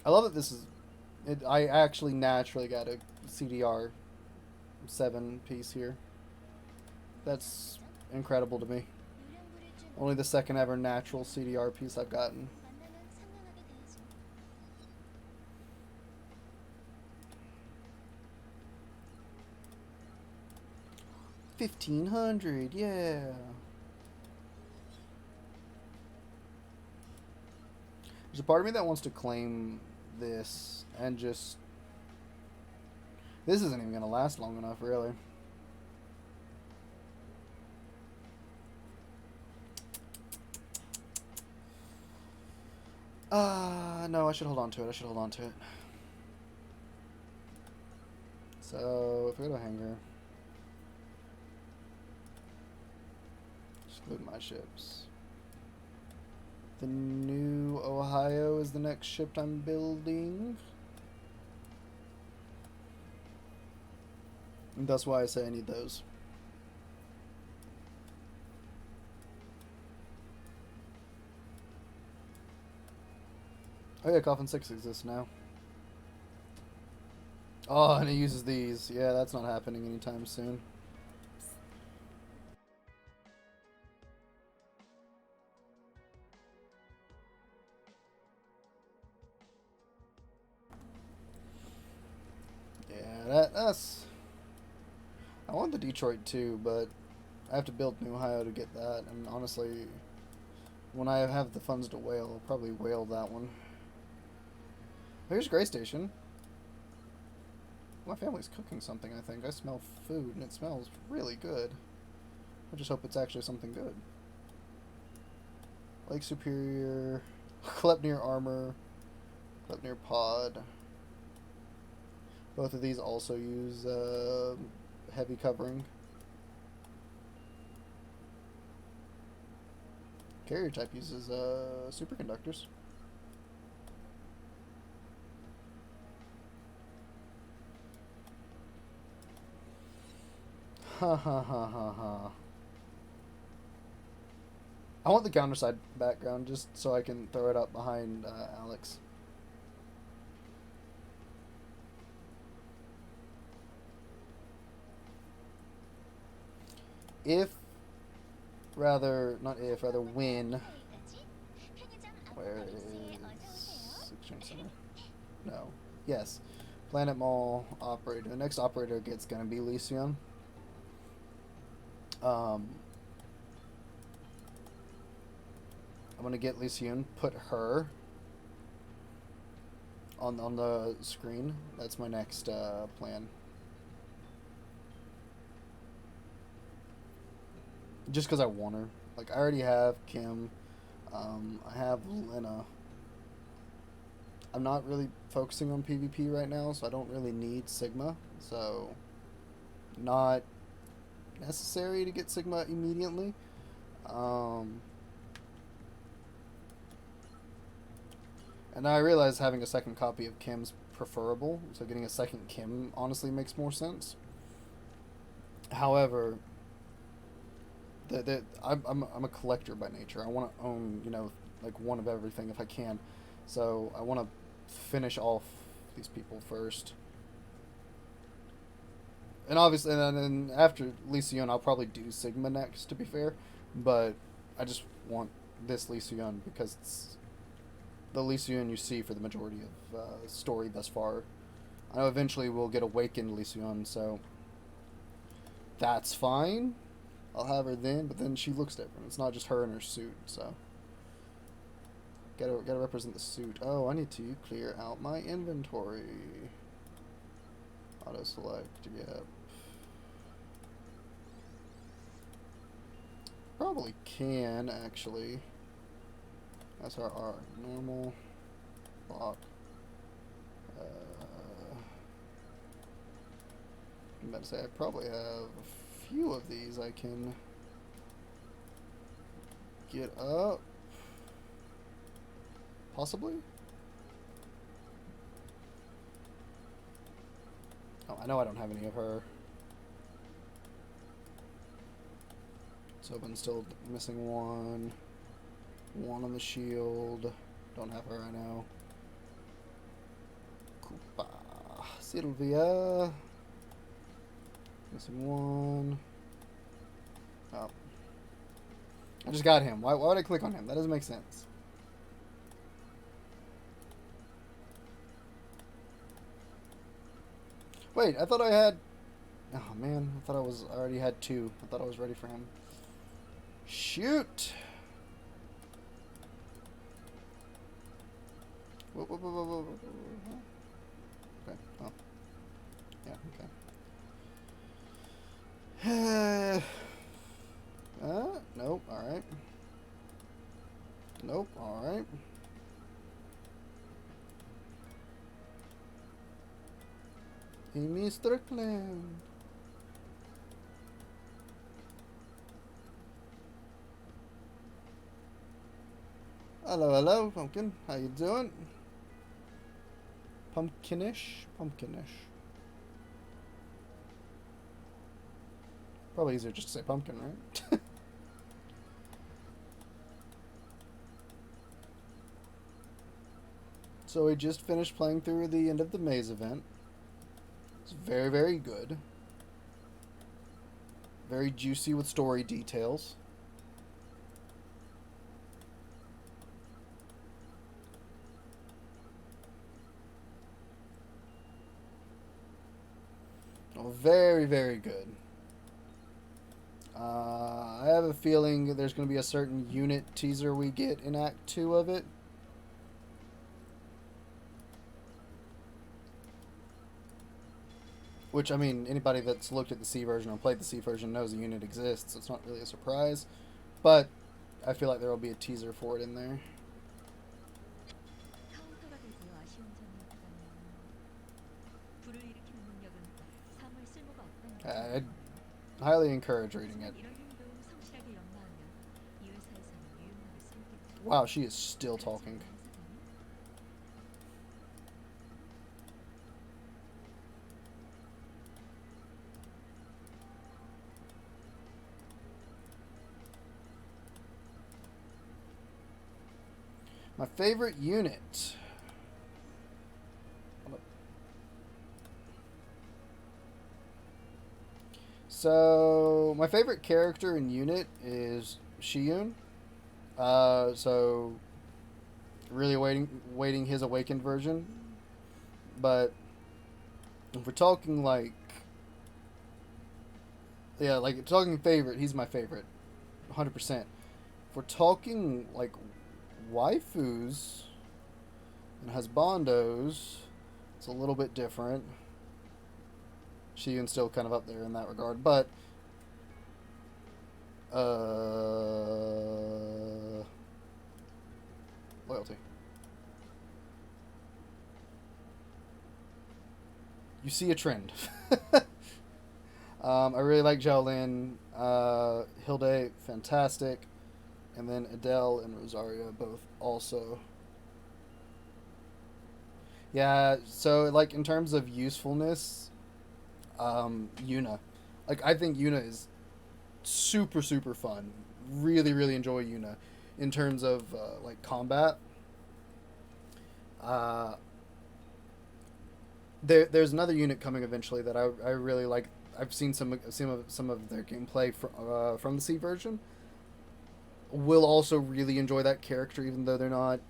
I love that this is. I actually naturally got a CDR 7 piece here. That's incredible to me. Only the second ever natural CDR piece I've gotten. $1,500, yeah. There's a part of me that wants to claim this and just. This isn't even going to last long enough, really. No, I should hold on to it. So, if we go to hangar, exclude my ships. The new Ohio is the next ship I'm building. And that's why I say I need those. Oh yeah, Coffin 6 exists now. Oh, and it uses these. Yeah, that's not happening anytime soon. Yeah, that's... I want the Detroit too, but I have to build New Ohio to get that, and honestly, when I have the funds to whale, I'll probably whale that one. Here's Gray Station. My family's cooking something, I think. I smell food, and it smells really good. I just hope it's actually something good. Lake Superior, Klepnir Armor, Klepnir Pod. Both of these also use heavy covering. Carrier type uses superconductors. Ha ha ha ha ha. I want the Counterside background just so I can throw it up behind Alex. When. Where is Exchange Center? No. Yes. Planet Mall operator. The next operator gets gonna be Lysion. I'm gonna get Lysion, put her on the screen. That's my next plan. Just because I want her. Like, I already have Kim. I have Lena. I'm not really focusing on PvP right now, so I don't really need Sigma. So, not necessary to get Sigma immediately. And I realize having a second copy of Kim's preferable, so getting a second Kim honestly makes more sense. However, I'm a collector by nature. I want to own, like one of everything if I can. So I want to finish off these people first. And obviously, and then after Lysion, I'll probably do Sigma next, to be fair. But I just want this Lysion because it's the Lysion you see for the majority of story thus far. I know eventually we'll get Awakened Lysion, so that's fine. I'll have her then, but then she looks different. It's not just her in her suit, so gotta represent the suit. Oh, I need to clear out my inventory. Auto select, yep. Probably can actually. That's our normal block. I'm about to say I probably have a few of these I can get up. Possibly? Oh, I know I don't have any of her. So I'm still missing one. One on the shield. Don't have her, I know. Koopa. Sylvia. Missing one. Oh. I just got him. Why would I click on him? That doesn't make sense. Wait, I thought I had... Oh, man. I already had two. I thought I was ready for him. Shoot! Whoa, whoa, whoa, whoa, whoa, whoa. Okay. Oh. Yeah, okay. Nope. Alright. Nope. Alright. Amy Strickland. Hello, hello, Pumpkin. How you doing? Pumpkinish? Pumpkinish. Probably easier just to say pumpkin, right? So we just finished playing through the end of the maze event. It's very, very good. Very juicy with story details. Oh, very, very good. I have a feeling there's going to be a certain unit teaser we get in Act 2 of it. Which, I mean, anybody that's looked at the C version or played the C version knows the unit exists, so it's not really a surprise. But I feel like there will be a teaser for it in there. I'd highly encourage reading it. Wow, she is still talking. My favorite unit. So, my favorite character in unit is Shiyun. So, really waiting his awakened version. But, if we're talking like... Yeah, like, talking favorite, he's my favorite. 100%. If we're talking, like, waifus and husbandos, it's a little bit different. Shiyun's still kind of up there in that regard, but loyalty. You see a trend. I really like Xiaolin. Hilde, fantastic. And then Adele and Rosaria both also. Yeah, so like in terms of usefulness, Yuna. Like I think Yuna is super, super fun. Really, really enjoy Yuna. In terms of like combat. There's another unit coming eventually that I really like. I've seen some of their gameplay from the C version. Will also really enjoy that character, even though they're not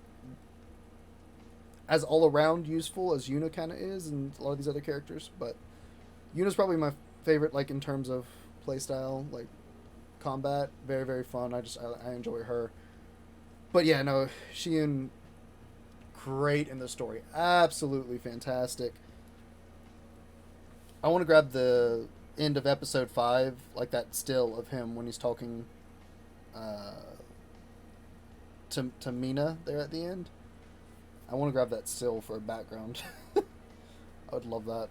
as all around useful as Yuna kind of is, and a lot of these other characters. But Yuna's probably my favorite, like in terms of playstyle, like combat. Very, very fun. I enjoy her. But yeah, no, Shiyun, great in the story. Absolutely fantastic. I want to grab the end of episode 5, like that still of him when he's talking to Mina there at the end. I want to grab that still for a background. I would love that.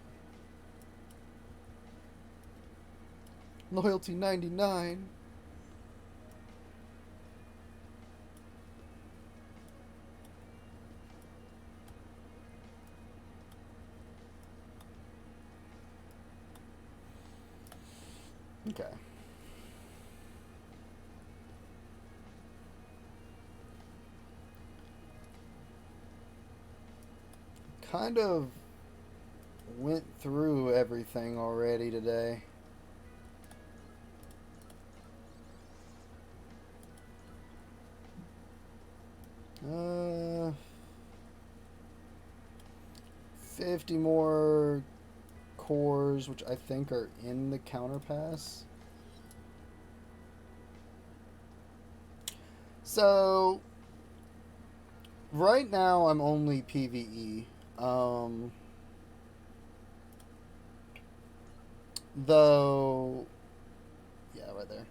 Loyalty 99. Okay. Kind of went through everything already today. Uh, 50 more cores, which I think are in the counterpass. So, right now I'm only PvE. Though, yeah, right there.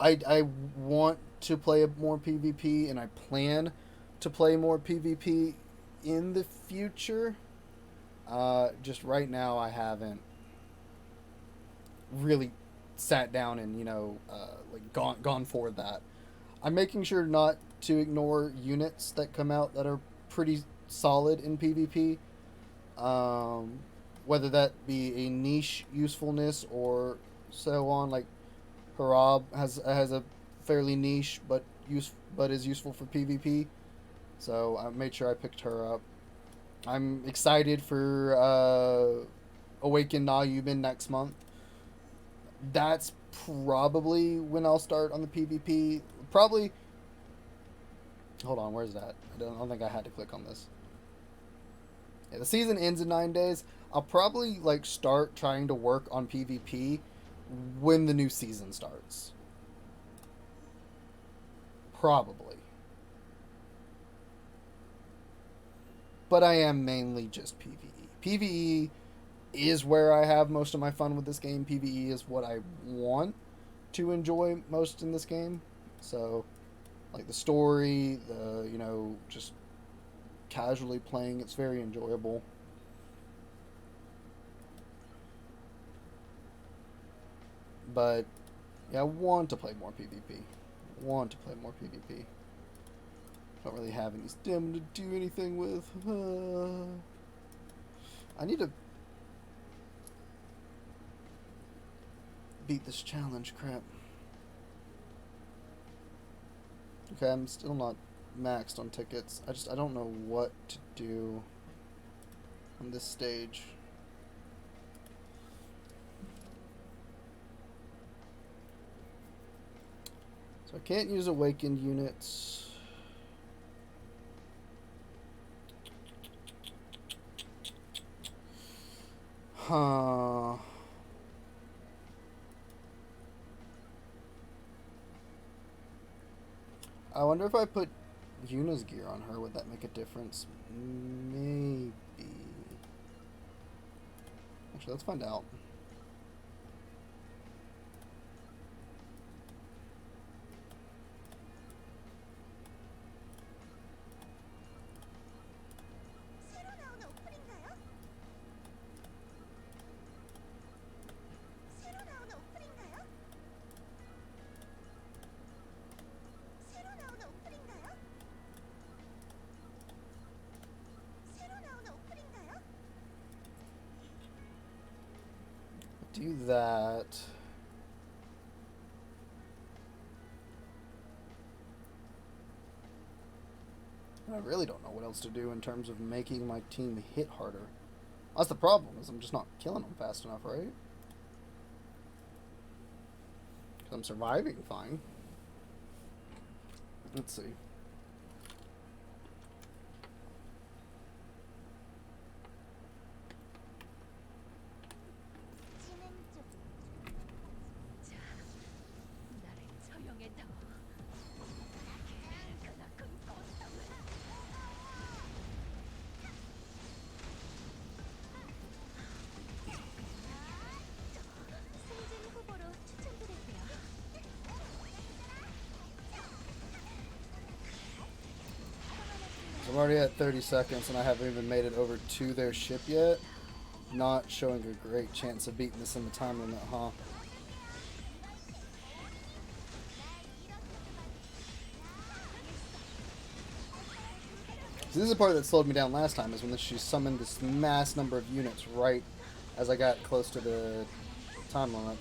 I want to play more PvP, and I plan to play more PvP in the future. Just right now, I haven't really sat down and like gone for that. I'm making sure not to ignore units that come out that are pretty solid in PvP. Whether that be a niche usefulness or so on, like Harab has a fairly niche but is useful for PvP. So I made sure I picked her up. I'm excited for Awaken Na Yumin next month. That's probably when I'll start on the PvP. Probably. Hold on, where's that? I don't think I had to click on this. Yeah, the season ends in 9 days. I'll probably like start trying to work on PvP when the new season starts. Probably. But I am mainly just PvE. PvE is where I have most of my fun with this game. PvE is what I want to enjoy most in this game. So, like the story, just casually playing, it's very enjoyable. But yeah, I want to play more PvP. Don't really have any stamina to do anything with. I need to beat this challenge crap. Okay, I'm still not maxed on tickets. I don't know what to do on this stage. So I can't use awakened units. Huh. I wonder if I put Yuna's gear on her, would that make a difference? Maybe. Actually, let's find out. Do that. I really don't know what else to do in terms of making my team hit harder. That's the problem, is I'm just not killing them fast enough, right? 'Cause I'm surviving fine. Let's see. I'm already at 30 seconds and I haven't even made it over to their ship yet. not showing a great chance of beating this in the time limit, huh? So this is the part that slowed me down last time, is when she summoned this mass number of units right as I got close to the time limit.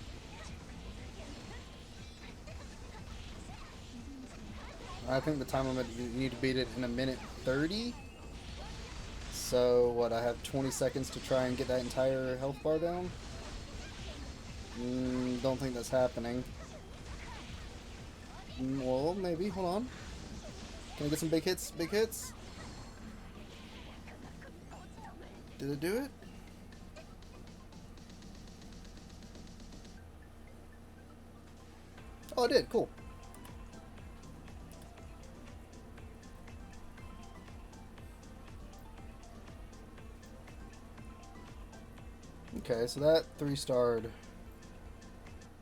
I think the time limit, you need to beat it in 1:30. So, what, I have 20 seconds to try and get that entire health bar down? Don't think that's happening. Well, maybe. Hold on. Can I get some big hits? Big hits? Did it do it? Oh, it did. Cool. Okay, so that 3-starred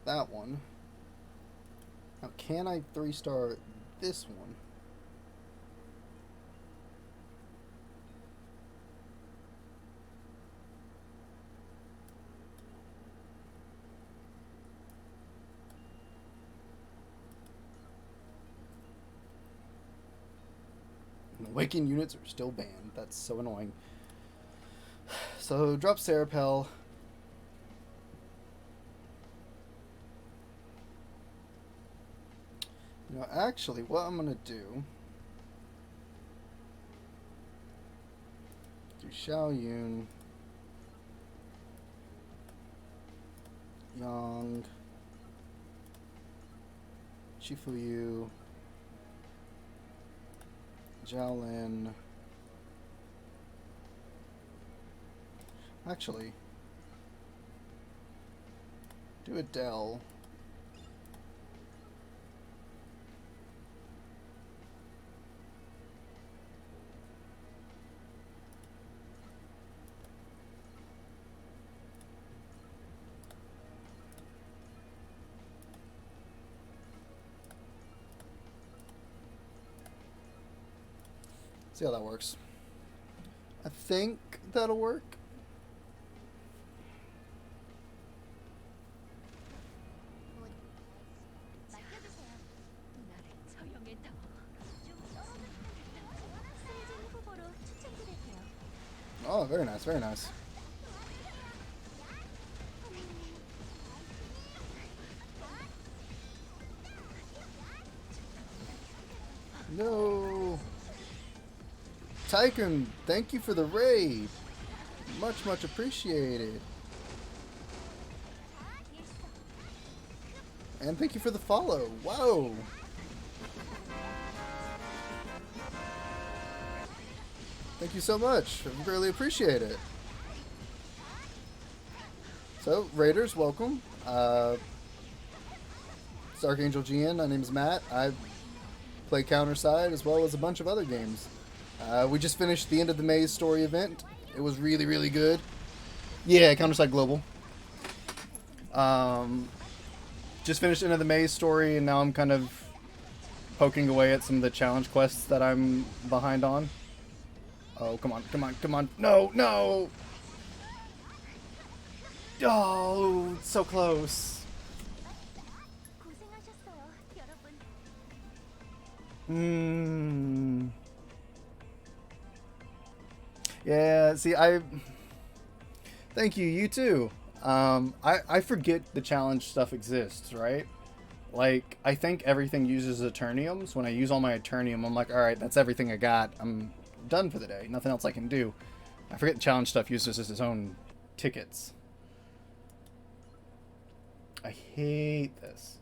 that one. Now, can I 3-star this one? And the Awakened units are still banned. That's so annoying. So, drop Serapel. You know, actually, what I'm gonna do Xiao Yun, Yang, Shifuyu, Jiaolin. Actually, do Adele. See how that works. I think that'll work. Oh, very nice, very nice. No. Tycoon, thank you for the raid. Much, much appreciated. And thank you for the follow. Wow. Thank you so much. I really appreciate it. So, Raiders, welcome. It's Archangel GN. My name is Matt. I play Counterside as well as a bunch of other games. We just finished the End of the Maze story event. It was really, really good. Yeah, Counterside Global. Just finished End of the Maze story, and now I'm kind of poking away at some of the challenge quests that I'm behind on. Oh, come on, come on, come on. No, no! Oh, so close. Yeah, see, thank you, you too. I forget the challenge stuff exists, right? Like, I think everything uses Eterniums. When I use all my Eternium, I'm like, alright, that's everything I got. I'm done for the day. Nothing else I can do. I forget the challenge stuff uses its own tickets. I hate this.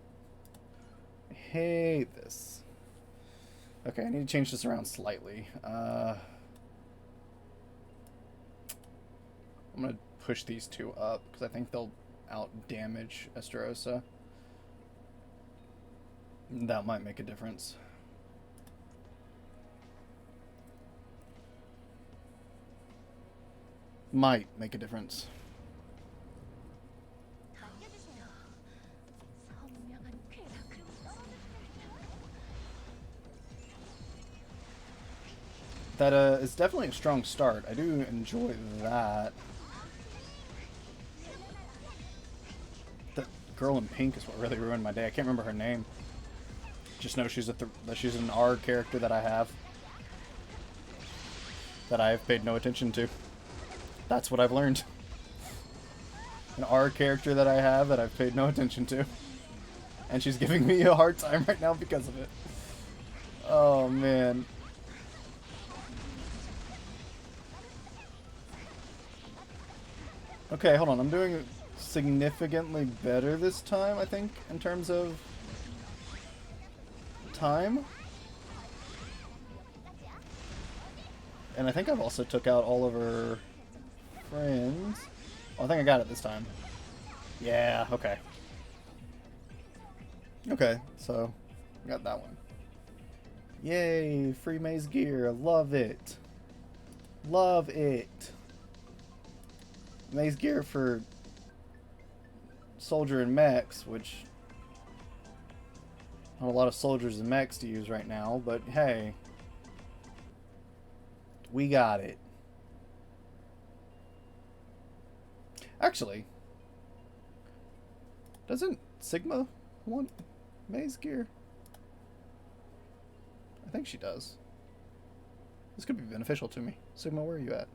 I hate this. Okay, I need to change this around slightly. I'm going to push these two up because I think they'll out-damage Esterosa. That might make a difference. Might make a difference. That is definitely a strong start. I do enjoy that. girl in pink is what really ruined my day. I can't remember her name. Just know she's that she's an R character that I have. That I have paid no attention to. That's what I've learned. An R character that I have that I've paid no attention to. And she's giving me a hard time right now because of it. Oh, man. Okay, hold on. I'm doing significantly better this time, I think, in terms of time. And I think I've also took out all of her friends. Oh, I think I got it this time. Yeah, okay. Okay, so got that one. Yay, free maze gear. Love it. Love it. Maze gear for soldier and mechs, which not a lot of soldiers and mechs to use right now, but hey, we got it. Actually, doesn't Sigma want maze gear? I think she does. This could be beneficial to me. Sigma, where are you at?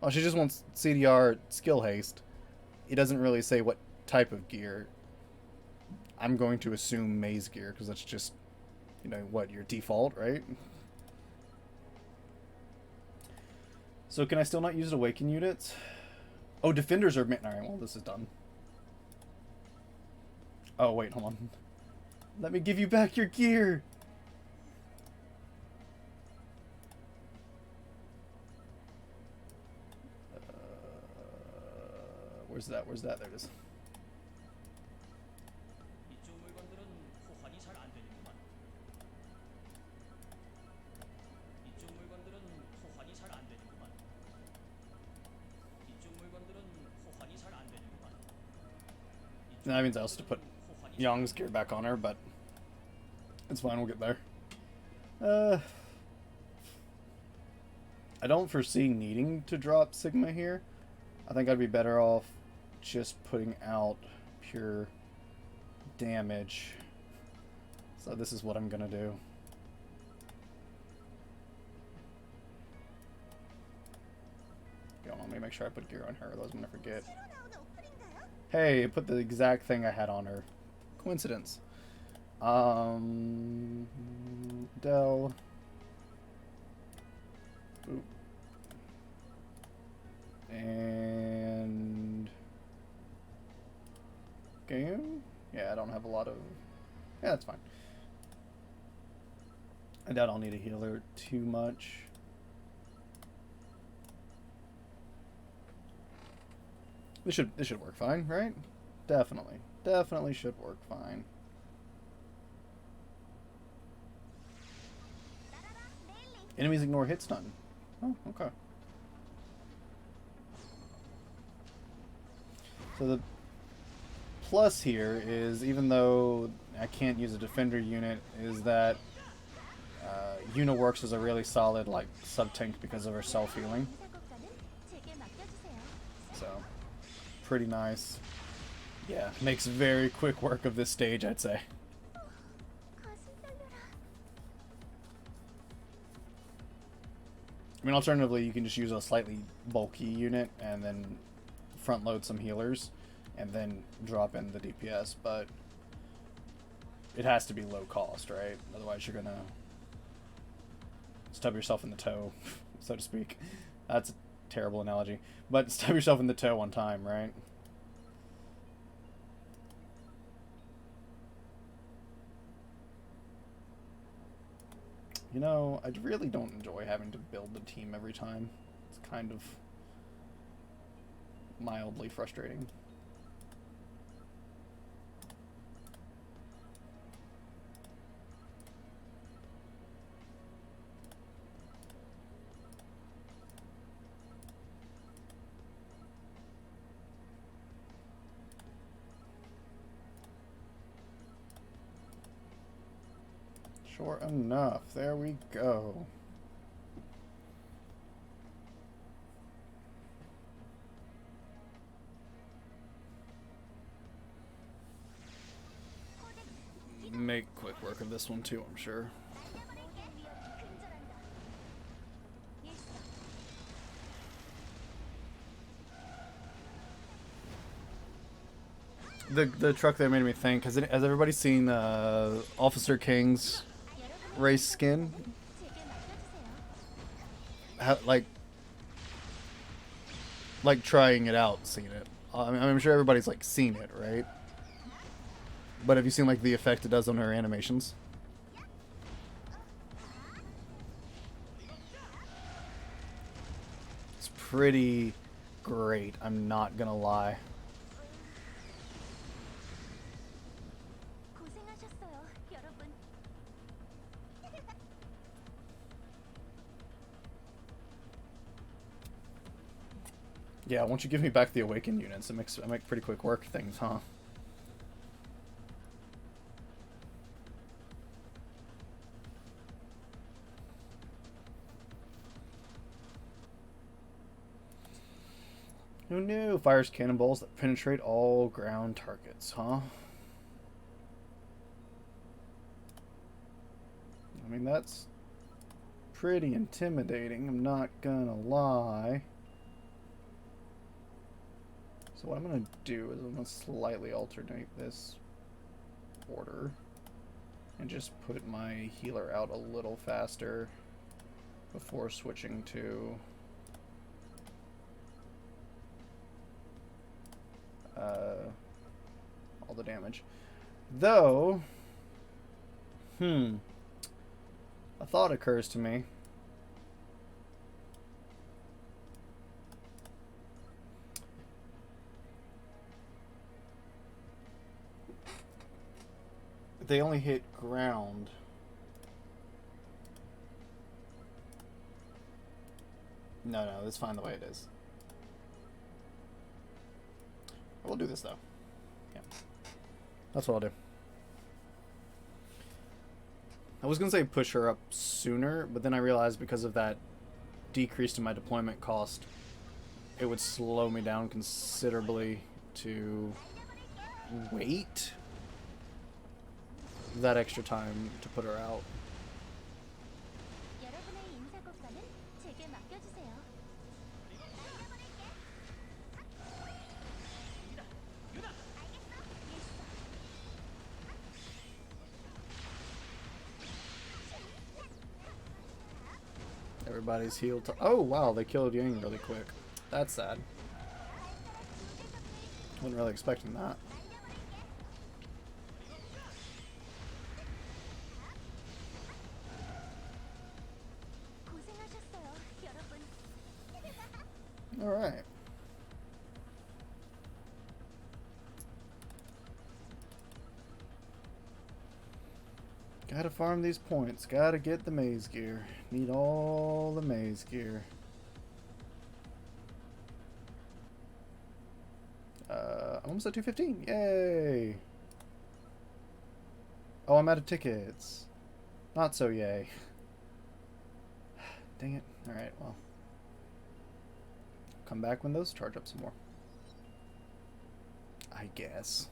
Oh, she just wants CDR skill haste. It doesn't really say what type of gear. I'm going to assume maze gear, because that's just, you know, what, your default, right? So can I still not use awaken units? Oh, defenders are... Alright, well, this is done. Oh, wait, hold on. Let me give you back your gear! Where's that? Where's that? There it is. That means I also have to put Young's gear back on her, but it's fine, we'll get there. I don't foresee needing to drop Sigma here. I think I'd be better off just putting out pure damage. So this is what I'm gonna do. Hold on, let me make sure I put gear on her, otherwise I'm gonna forget. Hey, I put the exact thing I had on her. Coincidence. Dell. Oop. And game? Yeah, I don't have a lot of... Yeah, that's fine. I doubt I'll need a healer too much. This should work fine, right? Definitely. Definitely should work fine. Enemies ignore hit stun. Oh, okay. So the plus here is, even though I can't use a defender unit, is that Yuna works as a really solid like sub-tank because of her self-healing. So, pretty nice. Yeah, makes very quick work of this stage, I'd say. I mean, alternatively, you can just use a slightly bulky unit and then front load some healers and then drop in the DPS, but it has to be low cost, right? Otherwise you're gonna stub yourself in the toe, so to speak. That's a terrible analogy, but stub yourself in the toe one time, right? You know, I really don't enjoy having to build the team every time. It's kind of mildly frustrating. Sure enough, there we go. make quick work of this one too, I'm sure. The truck there made me think, has everybody seen Officer King's race skin? Like trying it out, seen it. I mean, I'm sure everybody's like seen it, right? But have you seen like the effect it does on her animations? It's pretty great, I'm not gonna lie. Yeah, once you give me back the awakened units, I make pretty quick work of things, huh? Who knew? Fires cannonballs that penetrate all ground targets, huh? I mean, that's pretty intimidating, I'm not gonna lie. So what I'm going to do is I'm going to slightly alternate this order and just put my healer out a little faster before switching to all the damage. Though, a thought occurs to me. They only hit ground. No, it's fine the way it is. We'll do this though. Yeah. That's what I'll do. I was gonna say push her up sooner, but then I realized because of that decrease in my deployment cost, it would slow me down considerably to wait that extra time to put her out. Everybody's healed. Oh wow, they killed Yang really quick. That's sad. Wasn't really expecting that. All right. Gotta farm these points. Gotta get the maze gear. Need all the maze gear. Almost at 215. Yay! Oh, I'm out of tickets. Not so yay. Dang it. Alright, well. Come back when those charge up some more. I guess.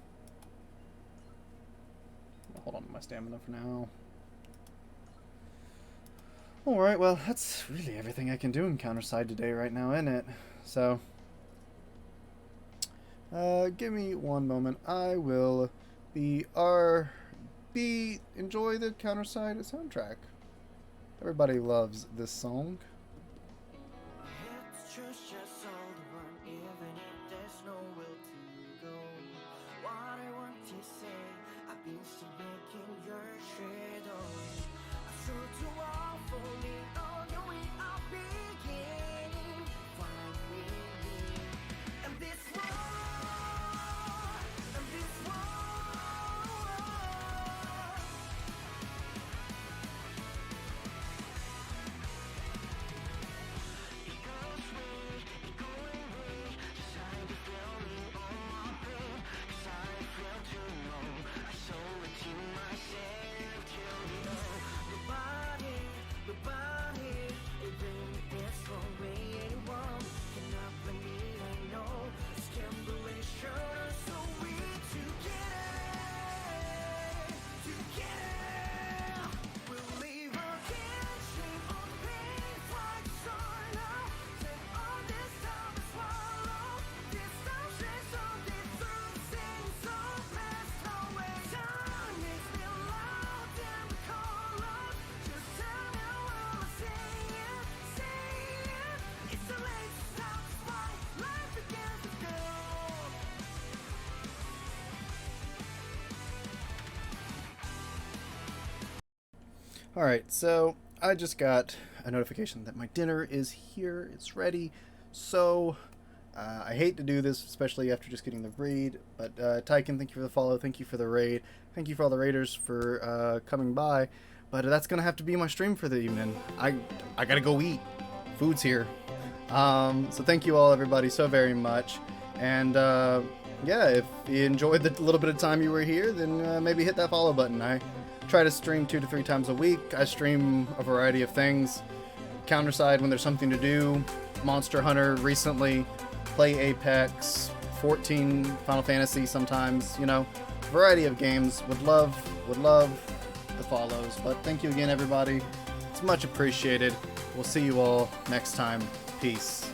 I'll hold on to my stamina for now. Alright, well, that's really everything I can do in Counterside today right now, isn't it? So, give me one moment. I will enjoy the Counterside soundtrack. Everybody loves this song. It's just all the one, even if there's nowhere to go. What I want to say, I've been still making your shadow. I show to all for me on your way I'll begin. Find me and this war, and this war. The body Alright, so I just got a notification that my dinner is here. It's ready. So, I hate to do this, especially after just getting the raid. But, Tyken, thank you for the follow. Thank you for the raid. Thank you for all the raiders for coming by. But that's going to have to be my stream for the evening. I got to go eat. Food's here. So thank you all, everybody, so very much. And, yeah, if you enjoyed the little bit of time you were here, then maybe hit that follow button. I try to stream 2 to 3 times a week. I stream a variety of things. Counterside when there's something to do. Monster Hunter recently. Play Apex. 14 Final Fantasy sometimes. You know, variety of games. Would love the follows. But thank you again, everybody. It's much appreciated. We'll see you all next time. Peace.